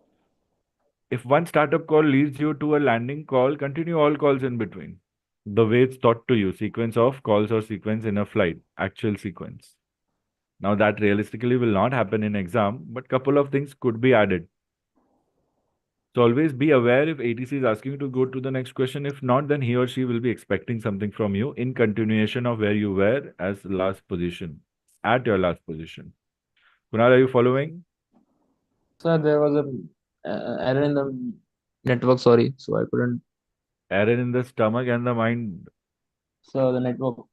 If one startup call leads you to a landing call, continue all calls in between. The way it's taught to you, sequence of calls or sequence in a flight, actual sequence. Now that realistically will not happen in exam, but couple of things could be added. So always be aware if ATC is asking you to go to the next question. If not, then he or she will be expecting something from you in continuation of where you were as last position, at your last position. Kunal, are you following? Sir, there was a error in the network, sorry, so I couldn't. Error in the stomach and the mind. Sir, the network.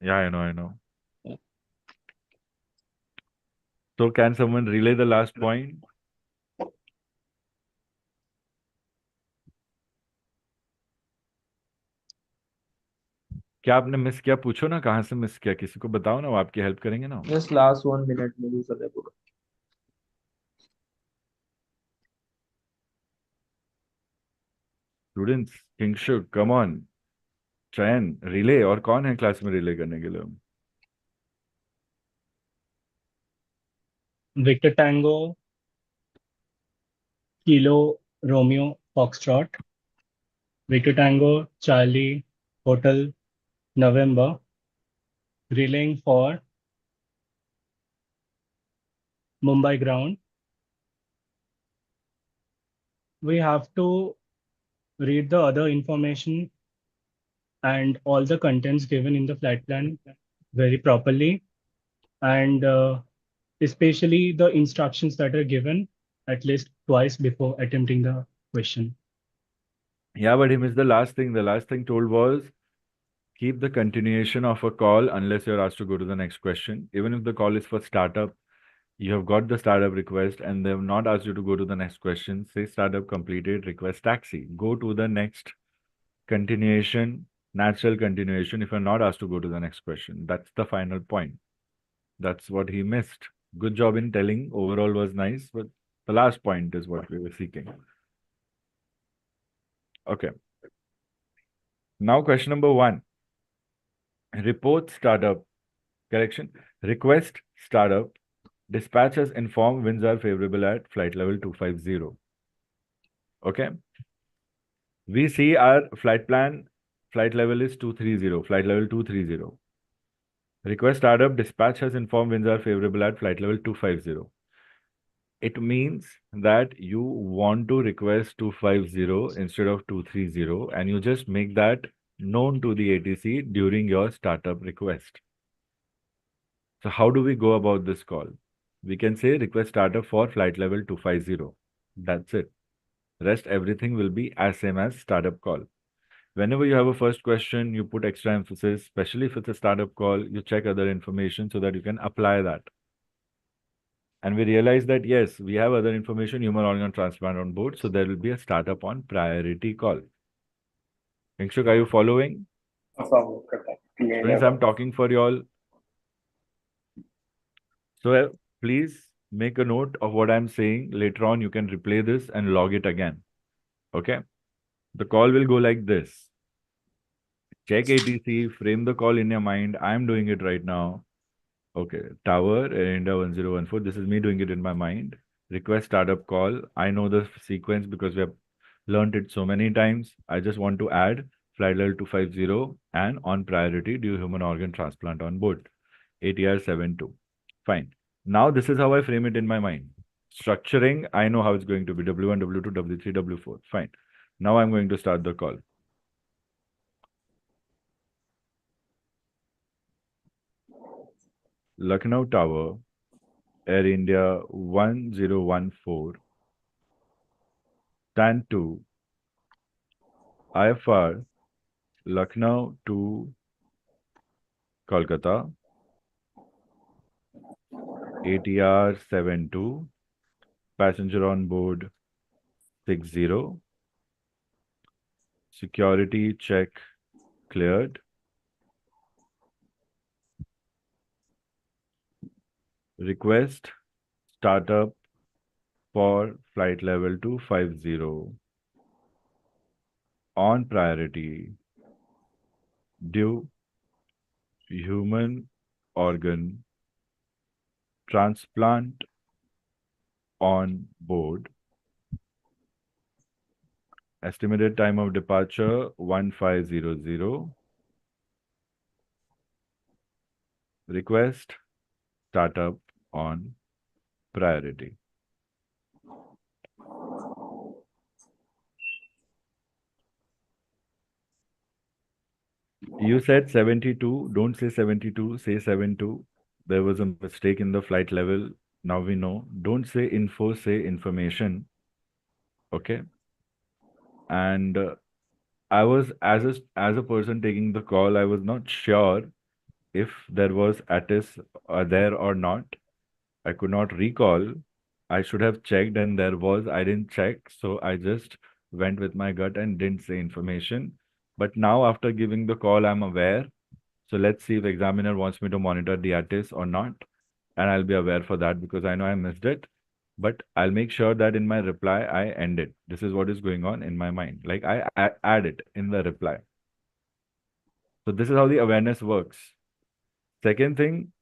Yeah, I know. Yeah. So can someone relay the last point? क्या आपने miss किया? पूछो ना, कहाँ से miss किया? किसी को बताओ ना, वो आपकी हेल्प करेंगे ना. Just last 1 minute, maybe, sir. Students, Kingshuk, come on. चयन, रिले. और कौन है क्लास में रिले करने के लिए? Victor Tango, Kilo Romeo Foxtrot, Victor Tango, Charlie, Hotel, November, relaying for Mumbai ground. We have to read the other information and all the contents given in the flight plan very properly, and especially the instructions that are given at least twice before attempting the question. Yeah, but he missed the last thing. The last thing told was keep the continuation of a call unless you're asked to go to the next question. Even if the call is for startup, you have got the startup request and they have not asked you to go to the next question. Say startup completed, request taxi. Go to the next continuation, natural continuation if you're not asked to go to the next question. That's the final point. That's what he missed. Good job in telling. Overall was nice, but the last point is what we were seeking. Okay. Now question number 1. Report startup. Correction. Request startup. Dispatchers inform winds are favorable at flight level 250. Okay. We see our flight plan. Flight level is 230. Flight level 230. Request startup. Dispatch has informed winds are favorable at flight level 250. It means that you want to request 250 instead of 230 and you just make that known to the ATC during your startup request. So how do we go about this call? We can say request startup for flight level 250. That's it. Rest everything will be as same as startup call. Whenever you have a first question, you put extra emphasis, especially if it's a startup call, you check other information so that you can apply that. And we realize that, yes, we have other information, human organ transplant on board. So there will be a startup on priority call. Kingshuk, are you following? Friends, I'm talking for you all. So please make a note of what I'm saying. Later on, you can replay this and log it again. Okay. The call will go like this. Check ATC, frame the call in your mind. I'm doing it right now. Okay, Tower, Air India 1014. This is me doing it in my mind. Request startup call. I know the sequence because we have learned it so many times. I just want to add flight level 250 and on priority due human organ transplant on board. ATR 72. Fine. Now this is how I frame it in my mind. Structuring, I know how it's going to be W1, W2, W3, W4. Fine. Now I'm going to start the call. Lucknow Tower, Air India 1014, stand 2, IFR, Lucknow to Kolkata, ATR 72, passenger on board 60, security check cleared, request startup for flight level 250 on priority due human organ transplant on board. Estimated time of departure 1500. Request startup on priority. You said 72. Don't say 72. Say 72. There was a mistake in the flight level. Now we know. Don't say info. Say information. Okay. And I was as a person taking the call, I was not sure if there was ATIS there or not. I could not recall. I should have checked, and there was. I didn't check, so I just went with my gut and didn't say information. But now, after giving the call, I'm aware. So let's see if examiner wants me to monitor the ATIS or not, and I'll be aware for that because I know I missed it. But I'll make sure that in my reply I end it. This is what is going on in my mind. Like I add it in the reply. So this is how the awareness works. Second thing,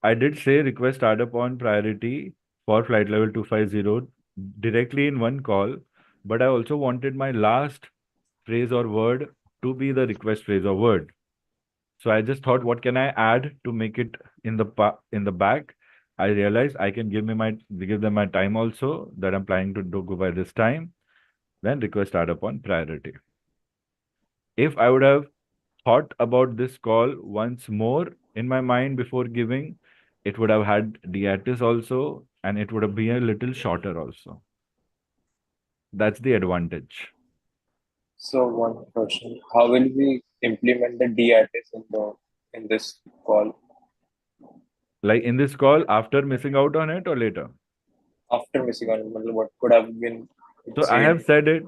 I did say request startup on priority for flight level 250 directly in one call, but I also wanted my last phrase or word to be the request phrase or word. So I just thought, what can I add to make it in the back? I realized I can give them my time also that I'm planning to go by this time. Then request startup on priority. If I would have thought about this call once more in my mind before giving, it would have had diatis also, and it would have been a little shorter also. That's the advantage. So one question: how will we implement the DRTs in this call? Like in this call, after missing out on it or later? After missing on what could have been So I said? have said it.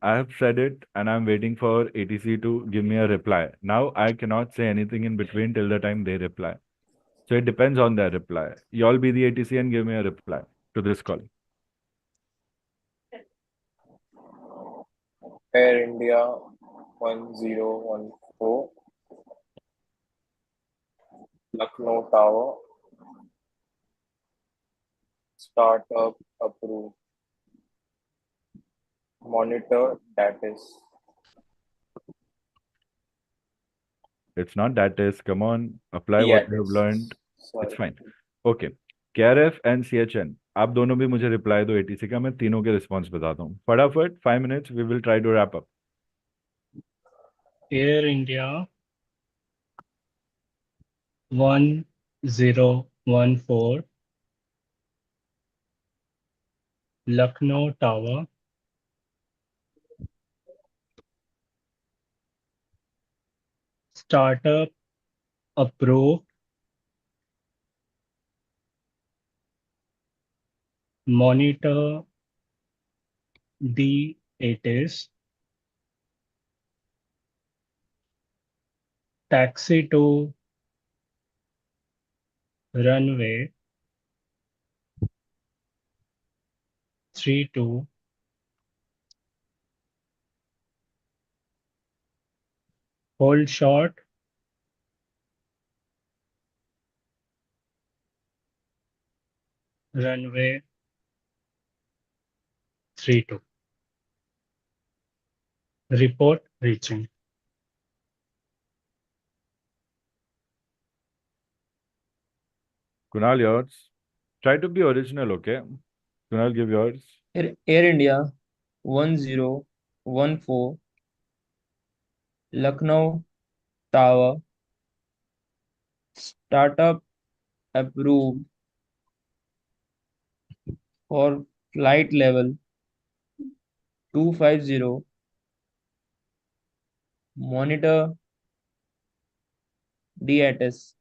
I have said it, and I'm waiting for ATC to give me a reply. Now I cannot say anything in between till the time they reply. So it depends on their reply. Y'all be the ATC and give me a reply to this call. Air India 1014, Lucknow Tower, startup approved, monitor that is It's not that is, come on, apply what you have learned. DRTs. It's Sorry. fine. Okay. KRF and CHN, आप दोनों भी मुझे reply दो ATC का, मैं तीनों के response बताता हूँ फटाफट. 5 minutes, we will try to wrap up. Air India 1014, Lucknow Tower, startup approved, monitor the ATIS, taxi to runway 32, hold short, runway 32. Report reaching. Kunal, yours. Try to be original, okay? Kunal, give yours. Air India 1014 Lucknow Tower startup approved for flight level 250 monitor DATS.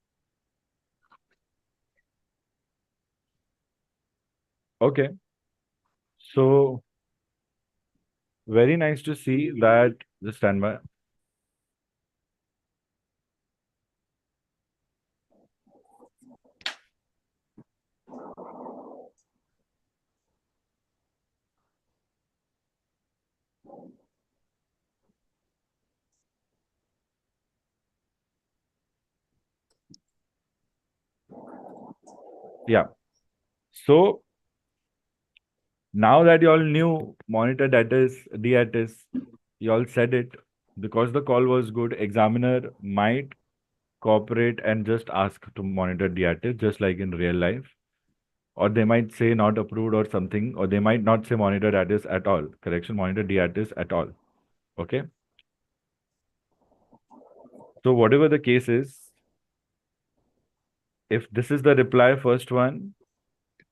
Okay. So, very nice to see that. Just stand by. Yeah. So, now that you all knew monitor DATIS, you all said it because the call was good. Examiner might cooperate and just ask to monitor DATIS, just like in real life. Or they might say not approved or something, or they might not say monitor DATIS at all. Correction, monitor DATIS at all. Okay. So, whatever the case is, if this is the reply, first one,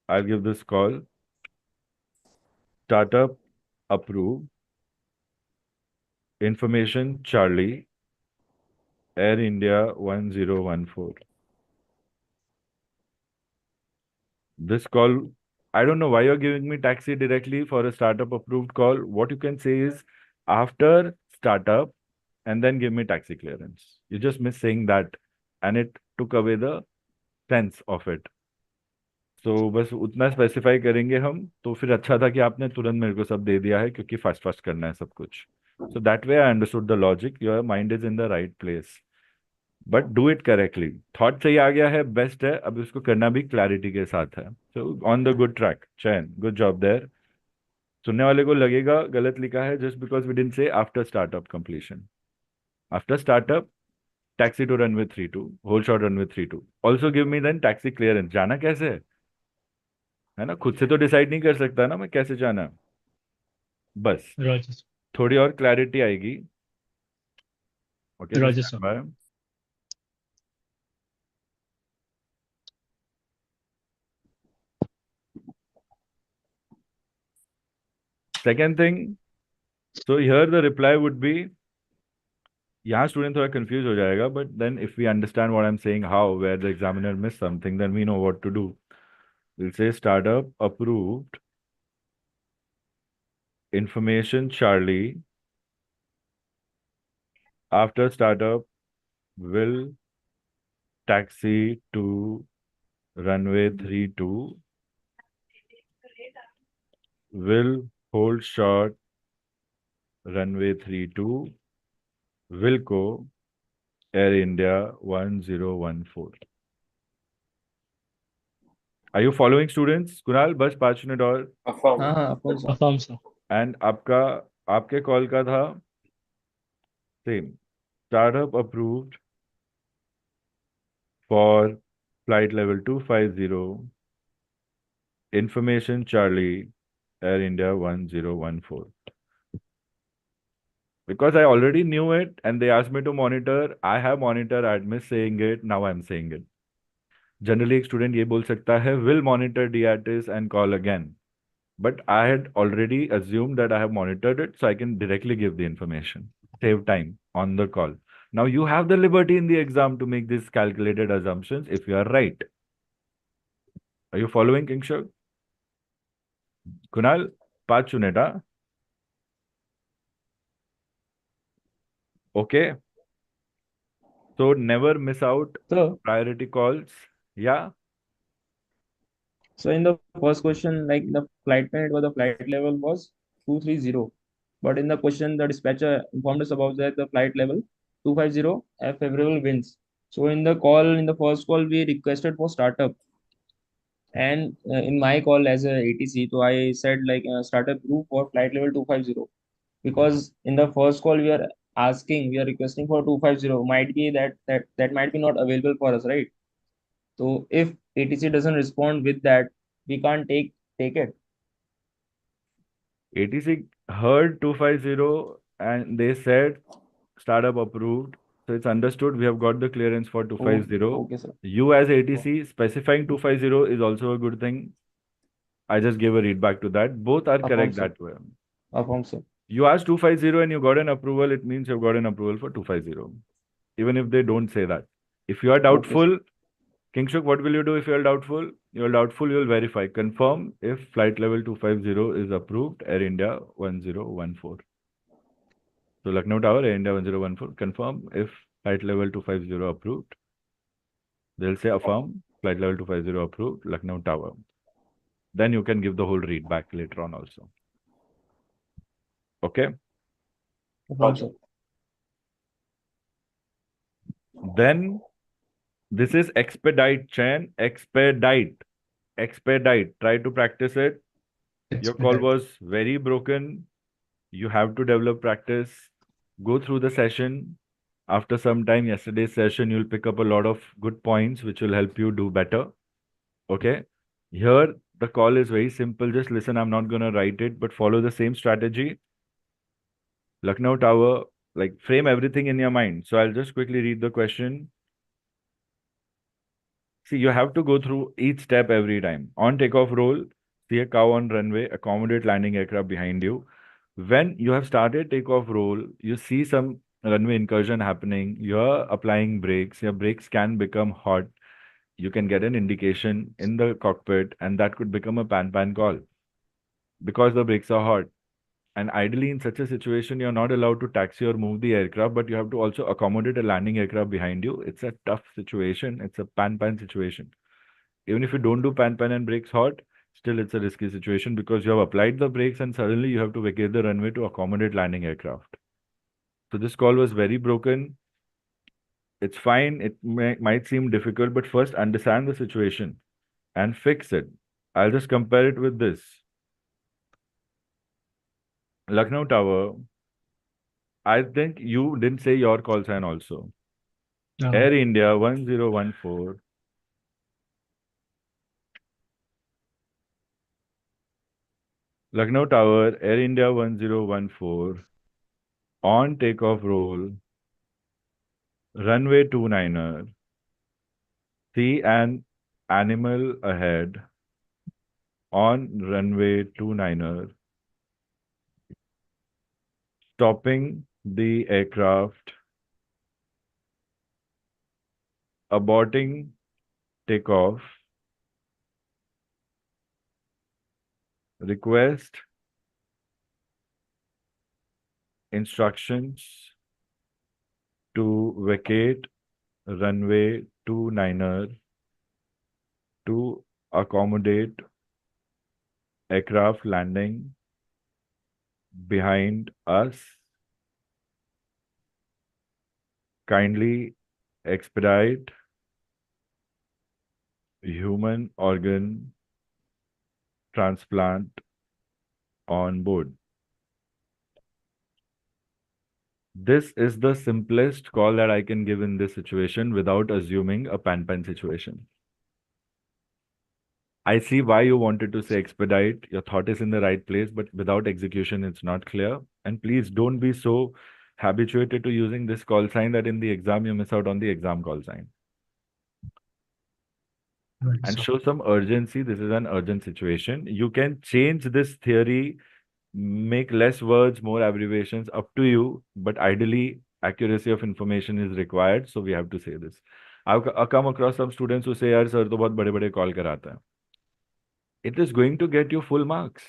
I'll give this call. Startup approved. Information Charlie, Air India 1014. This call, I don't know why you're giving me taxi directly for a startup approved call. What you can say is after startup and then give me taxi clearance. You just miss saying that and it took away the sense of it. तो बस उतना specify करेंगे हम तो फिर अच्छा था कि आपने तुरंत मेरे को सब दे दिया है क्योंकि फास्ट फास्ट करना है सब कुछ so that way I understood the logic your mind is in the right place but do it correctly thought सही आ गया है बेस्ट है अब इसको करना भी क्लैरिटी के साथ है so on the good track chain good job there सुनने वाले को लगेगा गलत लिखा है just because we didn't say after startup completion after startup taxi to runway 32 hold short runway 32 also give me then taxi clearance जाना कैसे है ना खुद से तो डिसाइड नहीं कर सकता ना मैं कैसे जाना है बस Roger. थोड़ी और क्लैरिटी आएगी okay Roger, just sir. By second thing so here the reply would be यहाँ स्टूडेंट थोड़ा कंफ्यूज हो जाएगा but then if we understand what I am saying how were the examiner miss something then we know what to do will say startup approved information Charlie after startup will taxi to runway 32 will hold short runway 32 Wilco Air India 1014. Are you following students? Kunal, बस 5 minute और Affirm. हाँ affirm sir. Affirm, sir. And आपका आपके call का था same startup approved for flight level 250 information Charlie Air India 1014. Because I already knew it and they asked me to monitor, I have monitor, I miss saying it, now I'm saying it. Generally, एक student ये बोल सकता है, will monitor DATIS and call again. But I had already assumed that I have monitored it, so I can directly give the information. Save time on the call. Now you have the liberty in the exam to make these calculated assumptions if you are right. Are you following, Kingshuk? Kunal, 5 unit, huh? Okay. So never miss out So priority calls. Yeah. so in the first question, like the flight plan, it was the flight level was 230. But in the question, the dispatcher informed us about that the flight level 250 have favorable winds. So in the first call, we requested for startup. And in my call as a ATC, so I said like startup group for flight level 250, because in the first call we are requesting for 250. Might be that might be not available for us, right? So if ATC doesn't respond with that, we can't take it. ATC heard 250 and they said startup approved. So it's understood we have got the clearance for Oh, 250. okay, sir. You as ATC specifying 250 is also a good thing. I just gave a read back to that. Both are Affirm, correct sir. that way. Affirm, sir. You asked 250 and you got an approval, it means you've got an approval for 250. Even if they don't say that. If you are Okay, sir. doubtful, Kingshuk, what will you do if you are doubtful? You are doubtful, you will verify. Confirm if flight level 250 is approved, Air India 1014. So Lucknow Tower, Air India 1014. Confirm if flight level 250 approved. They'll say affirm, flight level 250 approved, Lucknow Tower. Then you can give the whole read back later on also. Okay? Affirm, sir. Then this is expedite chain. Expedite. Expedite. Try to practice it. Your call Expedite. was very broken. You have to develop practice. Go through the session. After some time, yesterday's session, you'll pick up a lot of good points which will help you do better. Okay? Here, the call is very simple. Just listen. I'm not going to write it, but follow the same strategy. Lucknow Tower, like frame everything in your mind. So I'll just quickly read the question. See, you have to go through each step every time. On takeoff roll, see a cow on runway, accommodate landing aircraft behind you. When you have started takeoff roll, you see some runway incursion happening. You're applying brakes. Your brakes can become hot. You can get an indication in the cockpit, and that could become a pan call because the brakes are hot. And ideally, in such a situation, you're not allowed to taxi or move the aircraft, but you have to also accommodate a landing aircraft behind you. It's a tough situation. It's a pan situation. Even if you don't do pan and brakes hot, still it's a risky situation because you have applied the brakes and suddenly you have to vacate the runway to accommodate landing aircraft. So this call was very broken. It's fine. It might seem difficult, but first understand the situation and fix it. I'll just compare it with this. Lucknow Tower, I think you didn't say your call sign also. Air India 1014. Lucknow Tower, Air India 1014. On takeoff roll, runway 29er. See an animal ahead on runway 29er. Stopping the aircraft. Aborting takeoff. Request instructions to vacate runway 29er to accommodate aircraft landing behind us. Kindly expedite human organ transplant on board. This is the simplest call that I can give in this situation without assuming a pan situation. I see why you wanted to say expedite. Your thought is in the right place, but without execution, it's not clear. And please don't be so habituated to using this call sign that in the exam you miss out on the exam call sign. Right, And so show some urgency. This is an urgent situation. You can change this theory, make less words, more abbreviations, up to you. But ideally, accuracy of information is required. So we have to say this. I've come across some students who say, "Yaar, sir, to bahut bade bade call karata hai." It is going to get you full marks.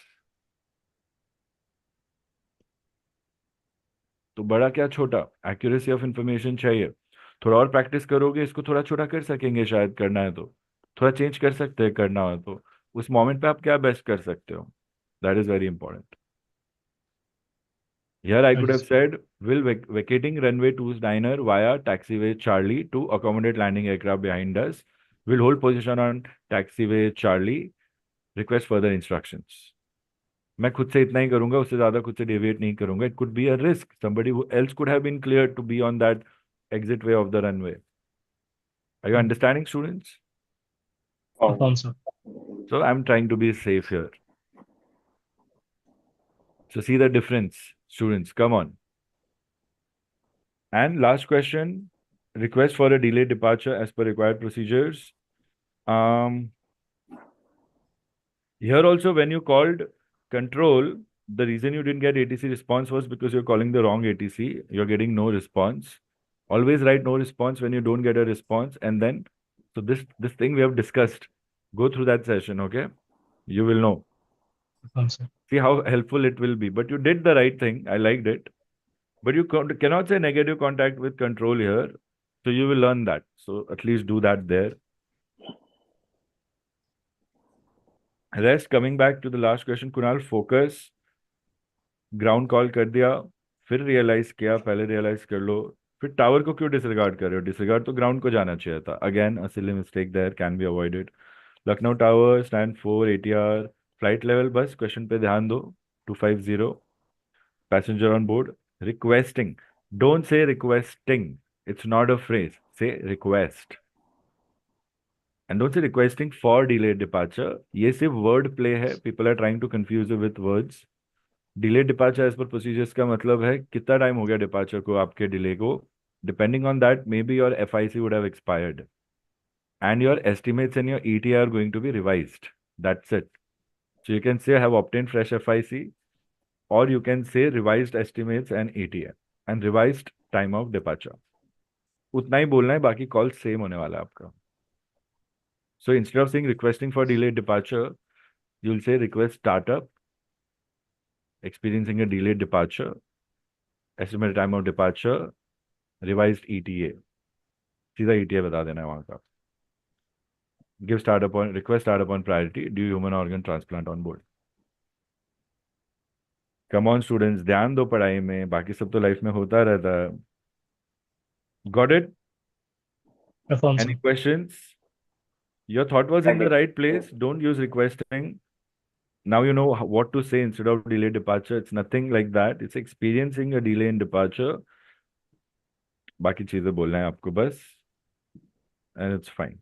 तो बड़ा क्या छोटा, accuracy of information चाहिए. थोड़ा और practice करोगे, इसको थोड़ा छोटा कर सकेंगे शायद, करना है तो थोड़ा चेंज कर सकते हैं, करना हो तो उस मोमेंट पे आप क्या बेस्ट कर सकते हो. That is very important. Here I could have Understood. said, will vacating runway 29er via taxiway Charlie to accommodate landing aircraft behind us. Will hold position on taxiway Charlie. Request further instructions. मैं खुद से इतना ही करूंगा, उससे ज्यादा खुद से deviate नहीं करूंगा. It could be a risk. Somebody else could have been cleared to be on that exit way of the runway. Are you understanding, students? Affirm, sir. So I'm trying to be safe here. So see the difference, students. Come on. And last question, request for a delayed departure as per required procedures. Here also, when you called control, the reason you didn't get ATC response was because you're calling the wrong ATC. You're getting no response. Always write no response when you don't get a response. And then, so this thing we have discussed. Go through that session, okay? You will know. Affirm, sir. See how helpful it will be. But you did the right thing. I liked it. But you cannot say negative contact with control here. So you will learn that. So at least do that there. Rest, coming back to the last question, Kunal, focus. Ground call कर दिया, फिर realise किया, पहले realise कर लो, फिर tower को क्यों disregard कर रहे हो? डिसरिगार्ड तो ग्राउंड को जाना चाहिए था. Again a silly mistake there, can be avoided. Lucknow tower stand 4 ATR flight level, बस क्वेश्चन पे ध्यान दो. 250 passenger on board. Requesting, don't say requesting, it's not a phrase, say request. And don't say requesting for delayed departure. ये सिर्फ word play है. People are trying to confuse with words. Delay departure as per procedures का मतलब है कितना time हो गया departure को, आपके डिले को. Depending on that may be your FIC would have expired and your estimates and your ETA are going to be revised. That's it. So you can say I have obtained fresh FIC, or you can say revised estimates and ETA and revised time of departure. उतना ही बोलना है, बाकी call same होने वाला है आपका. So instead of saying requesting for delayed departure, you'll say request startup, experiencing a delayed departure, estimated time of departure, revised ETA. सीधा ETA बता देना है वहां का. Give startup on request startup on priority. Do human organ transplant on board. Come on students, ध्यान दो पढ़ाई में, बाकी सब तो लाइफ में होता रहता है. Got it? Affirm, Any sir. questions? Your thought was in the right place. Don't use requesting. Now you know what to say instead of delayed departure. It's nothing like that. It's experiencing a delay in departure. बाकी चीजें बोलना है आपको बस, and it's fine.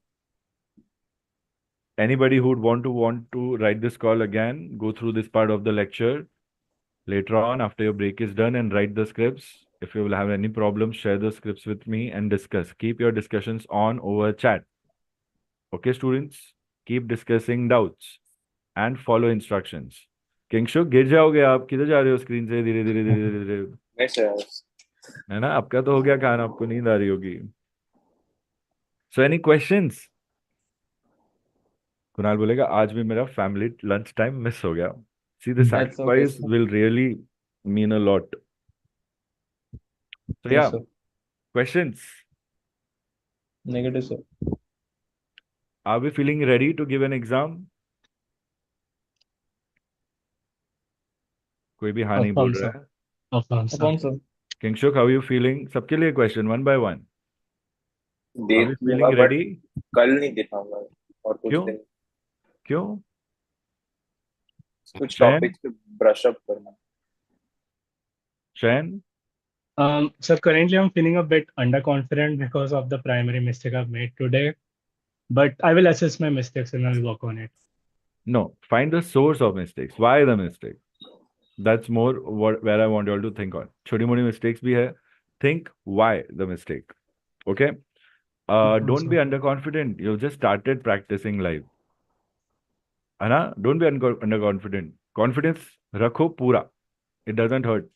Anybody who would want to write this call again, go through this part of the lecture later on after your break is done and write the scripts. If you will have any problems, share the scripts with me and discuss. Keep your discussions on over chat. Okay, students? Keep discussing doubts and follow instructions. किंगशो, गिर जाओगे आप. किधर जा रहे हो screen से? धीरे धीरे धीरे धीरे धीरे. नहीं सर. है ना, आपका तो हो गया कान, आपको नींद आ रही होगी. So any questions? कुणाल बोलेगा आज भी मेरा फैमिली लंच टाइम मिस हो गया. See, the That's okay, sacrifice sir. will really mean a lot. So Yes, yeah, sir. questions. Negative, sir. Are we feeling ready to give an exam? कोई भी हाँ नहीं बोल Affirm, रहा sir. है. Affirm, sir. Affirm, sir. Kingshuk, how are you feeling? सबके लिए question one by one. They Are we दूंगा feeling बट ready? कल नहीं दिखाऊंगा और कुछ क्यों? दिन क्यों? कुछ चैन? टॉपिक्स पे ब्रश अप करना. चैन? Sir, currently I'm feeling a bit underconfident because of the primary mistake I've made today, but I will assess my mistakes and I'll work on it. No, find the source of mistakes. Why the mistake? That's more where I want you all to think on. छोटी मोटी mistakes भी है. Think why the mistake. Okay? Don't be underconfident. You've just started practicing live. है ना? Don't be underconfident. Confidence रखो पूरा. It doesn't hurt.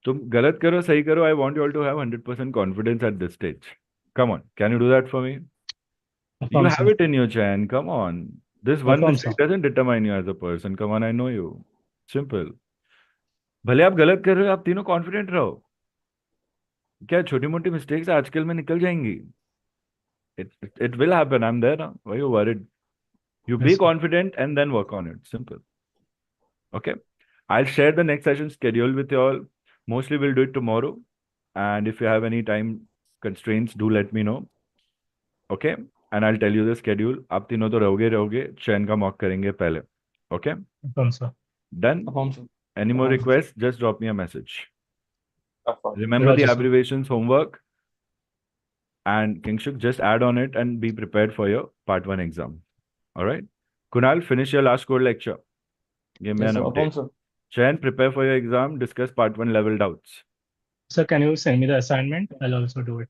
तुम गलत करो सही करो, I want you all to have 100% confidence at this stage. Come on, can you do that for me? You Affirm, have sir. it in your chan. Come on. This one Affirm, mistake sir. doesn't determine you as a person. Come on, I know you. Simple. भले आप गलत कर रहे हो, आप तीनों confident रहो. क्या छोटी मोटी मिस्टेक्स आजकल में निकल जाएंगी? It will happen. I'm there now. Why are you worried? You be Yes, sir. confident and then work on it. Simple. Okay. I'll share the next session schedule with you all. Mostly we'll do it tomorrow. And if you have any time constraints, do let me know. Okay? And I'll tell you the schedule. आप तीनों तो रहोगे चयन का mock करेंगे पहले. Okay? Affirm, sir. Done? Affirm, sir. Any more Affirm, sir. requests? Just drop me a message. Affirm. Remember the Roger, sir. abbreviations homework. And Kingshuk, just add on it and be prepared for your part 1 exam. All right? Kunal, finish your last code lecture. Give me Yes, an sir. Affirm, update. sir. Chayan, prepare for your exam. Discuss part 1 level doubts. Sir, can you send me the assignment? I'll also do it.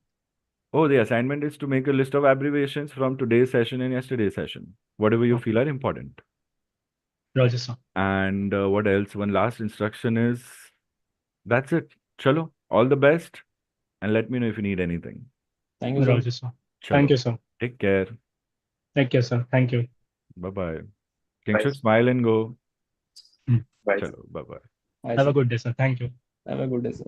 Oh, the assignment is to make a list of abbreviations from today's session and yesterday's session. Whatever you feel are important. Roger, sir. And what else? One last instruction is, that's it. Chalo, all the best. And let me know if you need anything. Thank you, sir. Roger, sir. Chalo. Thank you, sir. Take care. Thank you, sir. Thank you. Bye-bye. Bye. Kingshuk, smile and go. Hmm. Bye. Chalo, bye-bye. Bye, Have sir. a good day, sir. Thank you. Have a good day, sir.